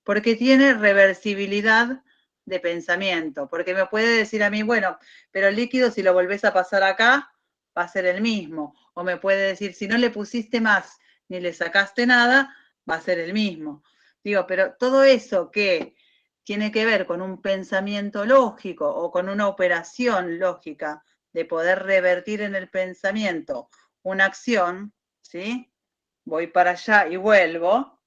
Porque tiene reversibilidad de pensamiento, porque me puede decir a mí, bueno, pero el líquido si lo volvés a pasar acá, va a ser el mismo. O me puede decir, si no le pusiste más ni le sacaste nada, va a ser el mismo. Digo, pero todo eso que tiene que ver con un pensamiento lógico o con una operación lógica de poder revertir en el pensamiento una acción, ¿sí? Voy para allá y vuelvo,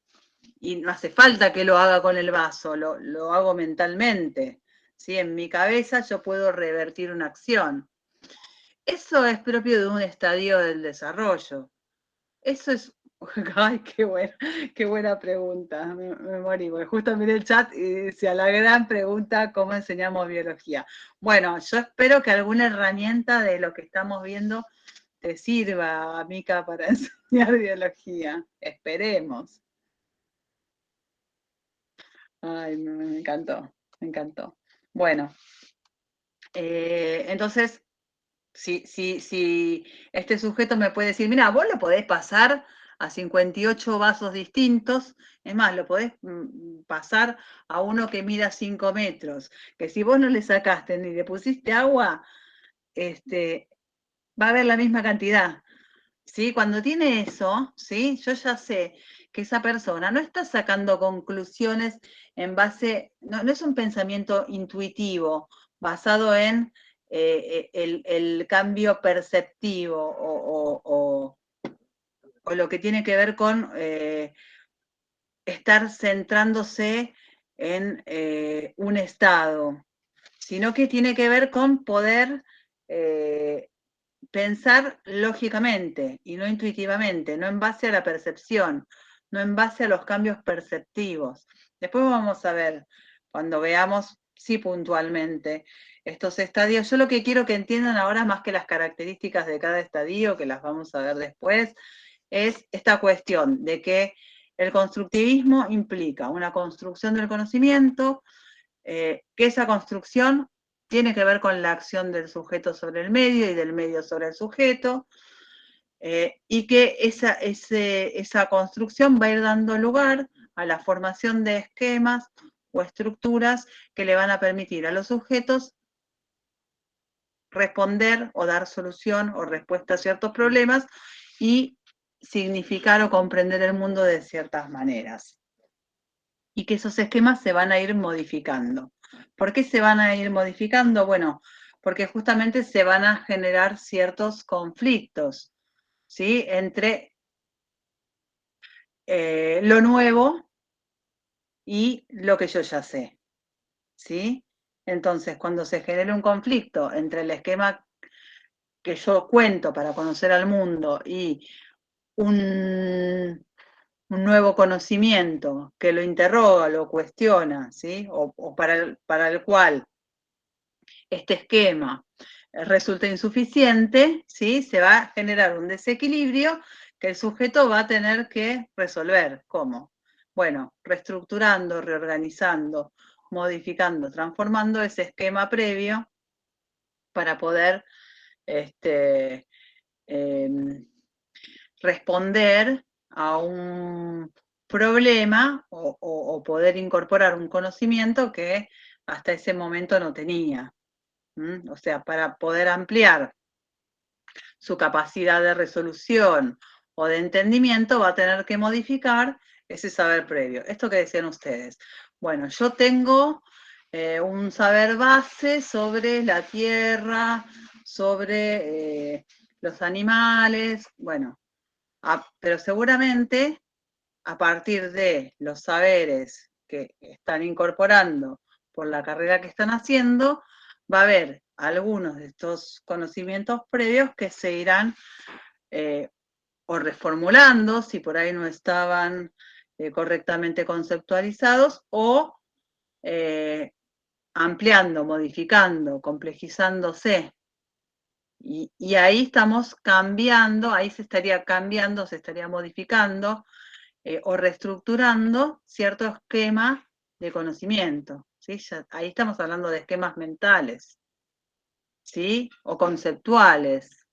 y no hace falta que lo haga con el vaso, lo hago mentalmente, ¿sí? En mi cabeza yo puedo revertir una acción. Eso es propio de un estadio del desarrollo. Eso es... Ay, qué buena pregunta, me morí, porque justo miré el chat y decía la gran pregunta, ¿cómo enseñamos biología? Bueno, yo espero que alguna herramienta de lo que estamos viendo te sirva, Mica, para enseñar biología. Esperemos. Ay, me encantó, me encantó. Bueno, entonces, si este sujeto me puede decir, mira, vos lo podés pasar a 58 vasos distintos, es más, lo podés pasar a uno que mida 5 metros, que si vos no le sacaste ni le pusiste agua, va a haber la misma cantidad. ¿Sí? Cuando tiene eso, ¿sí? Yo ya sé que esa persona no está sacando conclusiones en base, no es un pensamiento intuitivo, basado en el cambio perceptivo o lo que tiene que ver con estar centrándose en un estado, sino que tiene que ver con poder pensar lógicamente y no intuitivamente, no en base a la percepción, no en base a los cambios perceptivos. Después vamos a ver, cuando veamos, sí, puntualmente, estos estadios. Yo lo que quiero que entiendan ahora, más que las características de cada estadio, que las vamos a ver después, es esta cuestión de que el constructivismo implica una construcción del conocimiento, que esa construcción tiene que ver con la acción del sujeto sobre el medio y del medio sobre el sujeto, y que esa construcción va a ir dando lugar a la formación de esquemas o estructuras que le van a permitir a los sujetos responder o dar solución o respuesta a ciertos problemas y significar o comprender el mundo de ciertas maneras. Y que esos esquemas se van a ir modificando. ¿Por qué se van a ir modificando? Bueno, porque justamente se van a generar ciertos conflictos, ¿sí? Entre lo nuevo y lo que yo ya sé, ¿sí? Entonces, cuando se genera un conflicto entre el esquema que yo cuento para conocer al mundo y un nuevo conocimiento que lo interroga, lo cuestiona, ¿sí? O para el cual este esquema resulta insuficiente, ¿sí? Se va a generar un desequilibrio que el sujeto va a tener que resolver. ¿Cómo? Bueno, reestructurando, reorganizando, modificando, transformando ese esquema previo para poder responder a un problema o poder incorporar un conocimiento que hasta ese momento no tenía. O sea, para poder ampliar su capacidad de resolución o de entendimiento va a tener que modificar ese saber previo. Esto que decían ustedes. Bueno, yo tengo un saber base sobre la tierra, sobre los animales, bueno, pero seguramente a partir de los saberes que están incorporando por la carrera que están haciendo, va a haber algunos de estos conocimientos previos que se irán o reformulando, si por ahí no estaban correctamente conceptualizados, o ampliando, modificando, complejizándose. Y ahí estamos cambiando, ahí se estaría cambiando, se estaría modificando o reestructurando cierto esquema de conocimiento, ¿sí? Ahí estamos hablando de esquemas mentales, ¿sí? O conceptuales.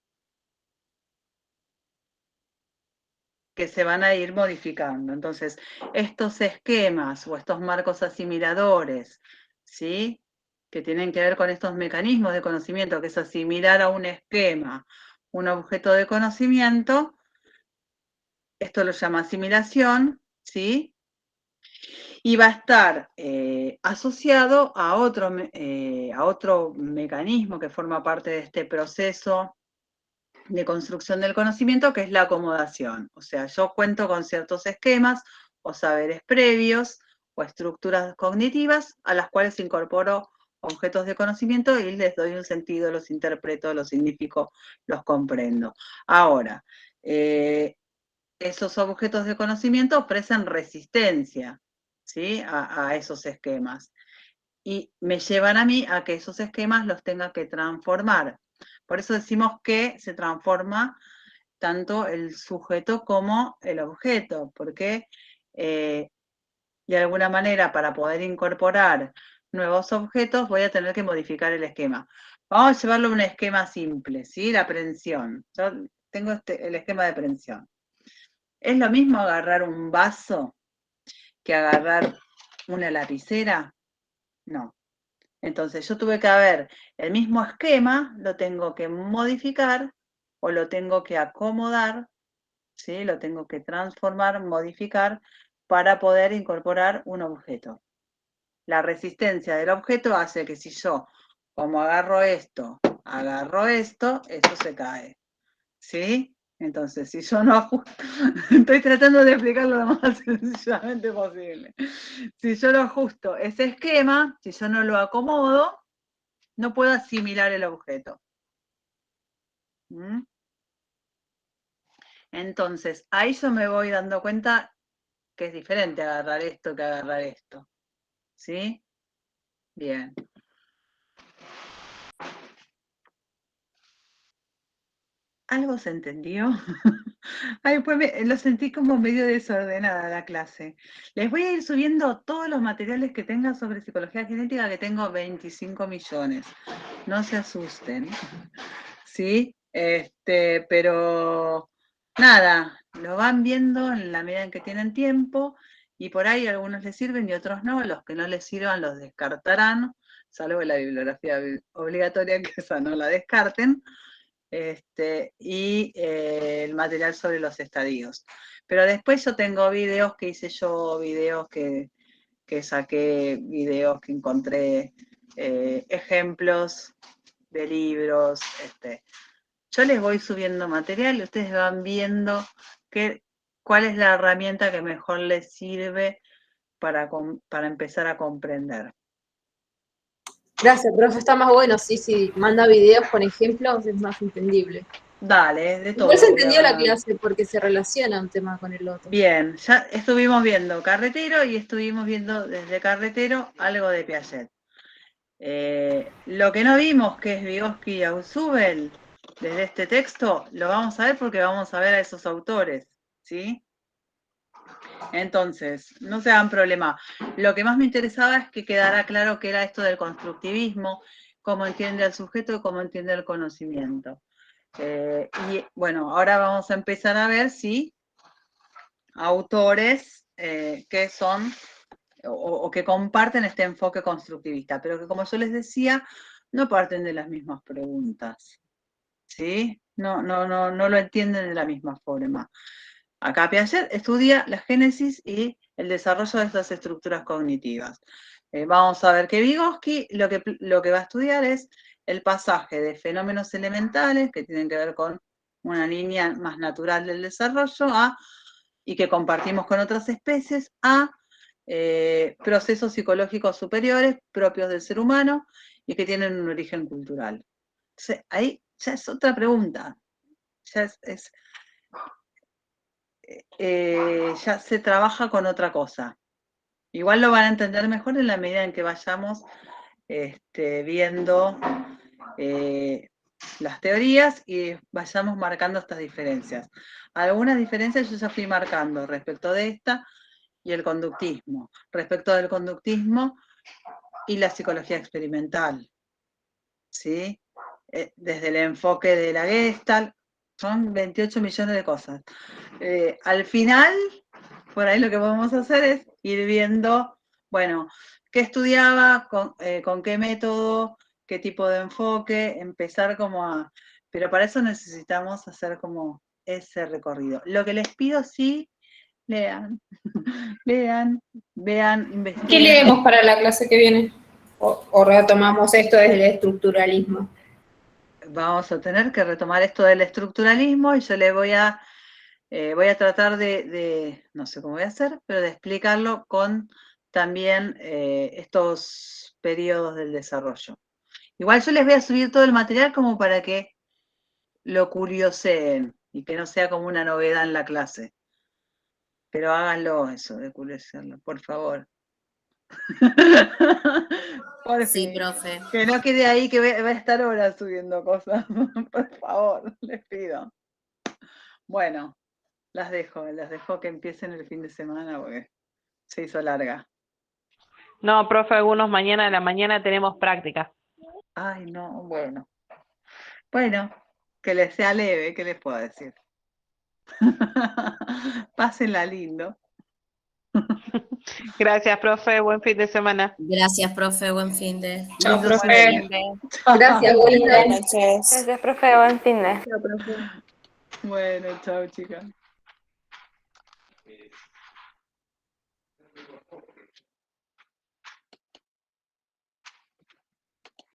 que se van a ir modificando. Entonces, estos esquemas o estos marcos asimiladores, ¿sí?, que tienen que ver con estos mecanismos de conocimiento, que es asimilar a un esquema, un objeto de conocimiento, esto lo llama asimilación, ¿sí?, y va a estar asociado a otro mecanismo que forma parte de este proceso de construcción del conocimiento, que es la acomodación. O sea, yo cuento con ciertos esquemas o saberes previos o estructuras cognitivas a las cuales incorporo objetos de conocimiento y les doy un sentido, los interpreto, los significo, los comprendo. Ahora, esos objetos de conocimiento ofrecen resistencia, ¿sí?, a esos esquemas. Y me llevan a mí a que esos esquemas los tenga que transformar. Por eso decimos que se transforma tanto el sujeto como el objeto, porque de alguna manera para poder incorporar nuevos objetos voy a tener que modificar el esquema. Vamos a llevarlo a un esquema simple, ¿sí? La aprehensión. Yo tengo el esquema de aprehensión. ¿Es lo mismo agarrar un vaso que agarrar una lapicera? No. Entonces yo tuve que haber el mismo esquema, lo tengo que modificar o lo tengo que acomodar, ¿sí?, lo tengo que transformar, modificar para poder incorporar un objeto. La resistencia del objeto hace que si yo, como agarro esto se cae, ¿sí? Entonces, si yo no ajusto, estoy tratando de explicarlo lo más sencillamente posible. Si yo no ajusto ese esquema, si yo no lo acomodo, no puedo asimilar el objeto. ¿Mm? Entonces, ahí yo me voy dando cuenta que es diferente agarrar esto que agarrar esto. ¿Sí? Bien. ¿Algo se entendió? Ay, pues lo sentí como medio desordenada la clase. Les voy a ir subiendo todos los materiales que tenga sobre psicología genética, que tengo 25 millones. No se asusten. ¿Sí? Pero nada, lo van viendo en la medida en que tienen tiempo y por ahí algunos les sirven y otros no. Los que no les sirvan los descartarán, salvo la bibliografía obligatoria, que esa no la descarten. Y el material sobre los estadios. Pero después yo tengo videos que hice yo, videos que saqué, videos que encontré, ejemplos de libros. Yo les voy subiendo material y ustedes van viendo cuál es la herramienta que mejor les sirve para empezar a comprender. Gracias, profe, está más bueno, sí, manda videos con ejemplos, es más entendible. Dale, de todo. Igual se entendió la clase porque se relaciona un tema con el otro. Bien, ya estuvimos viendo Carretero y estuvimos viendo desde Carretero algo de Piaget. Lo que no vimos, que es Vygotsky y Ausubel, desde este texto, lo vamos a ver porque vamos a ver a esos autores, ¿sí? Entonces, no se hagan problema. Lo que más me interesaba es que quedara claro qué era esto del constructivismo, cómo entiende al sujeto y cómo entiende el conocimiento. Y bueno, ahora vamos a empezar a ver si autores que son o que comparten este enfoque constructivista, pero que, como yo les decía, no parten de las mismas preguntas, ¿sí? No lo entienden de la misma forma. Acá Piaget estudia la génesis y el desarrollo de estas estructuras cognitivas. Vamos a ver que Vygotsky lo que va a estudiar es el pasaje de fenómenos elementales que tienen que ver con una línea más natural del desarrollo y que compartimos con otras especies, a procesos psicológicos superiores propios del ser humano y que tienen un origen cultural. Entonces, ahí ya es otra pregunta. Ya se trabaja con otra cosa. Igual lo van a entender mejor en la medida en que vayamos viendo las teorías y vayamos marcando estas diferencias. Algunas diferencias yo ya fui marcando respecto de esta y el conductismo, respecto del conductismo y la psicología experimental, ¿sí? Desde el enfoque de la Gestalt, Son 28 millones de cosas. Al final, por ahí lo que podemos hacer es ir viendo, bueno, qué estudiaba, con qué método, qué tipo de enfoque, empezar como a... Pero para eso necesitamos hacer como ese recorrido. Lo que les pido, sí, lean, lean, vean, investiguen. ¿Qué leemos para la clase que viene? ¿O retomamos esto desde el estructuralismo? Vamos a tener que retomar esto del estructuralismo y yo le voy a tratar no sé cómo voy a hacer, pero de explicarlo con también estos periodos del desarrollo. Igual yo les voy a subir todo el material como para que lo curioseen y que no sea como una novedad en la clase. Pero háganlo eso, de curiosearlo, por favor. Por Sí, fin. profe. Que no quede ahí que va a estar horas subiendo cosas. Por favor, les pido. Bueno, las dejo que empiecen el fin de semana porque se hizo larga. No, profe, algunos mañana de la mañana tenemos práctica. Ay, no, bueno. Bueno, que les sea leve, ¿qué les puedo decir? Pásenla lindo. Gracias, profe, buen fin de semana. Gracias, profe, buen fin de. Chao, profe. Gracias, Buenas buenas noches. Gracias, profe, buen fin de. Bueno, chao, chicas.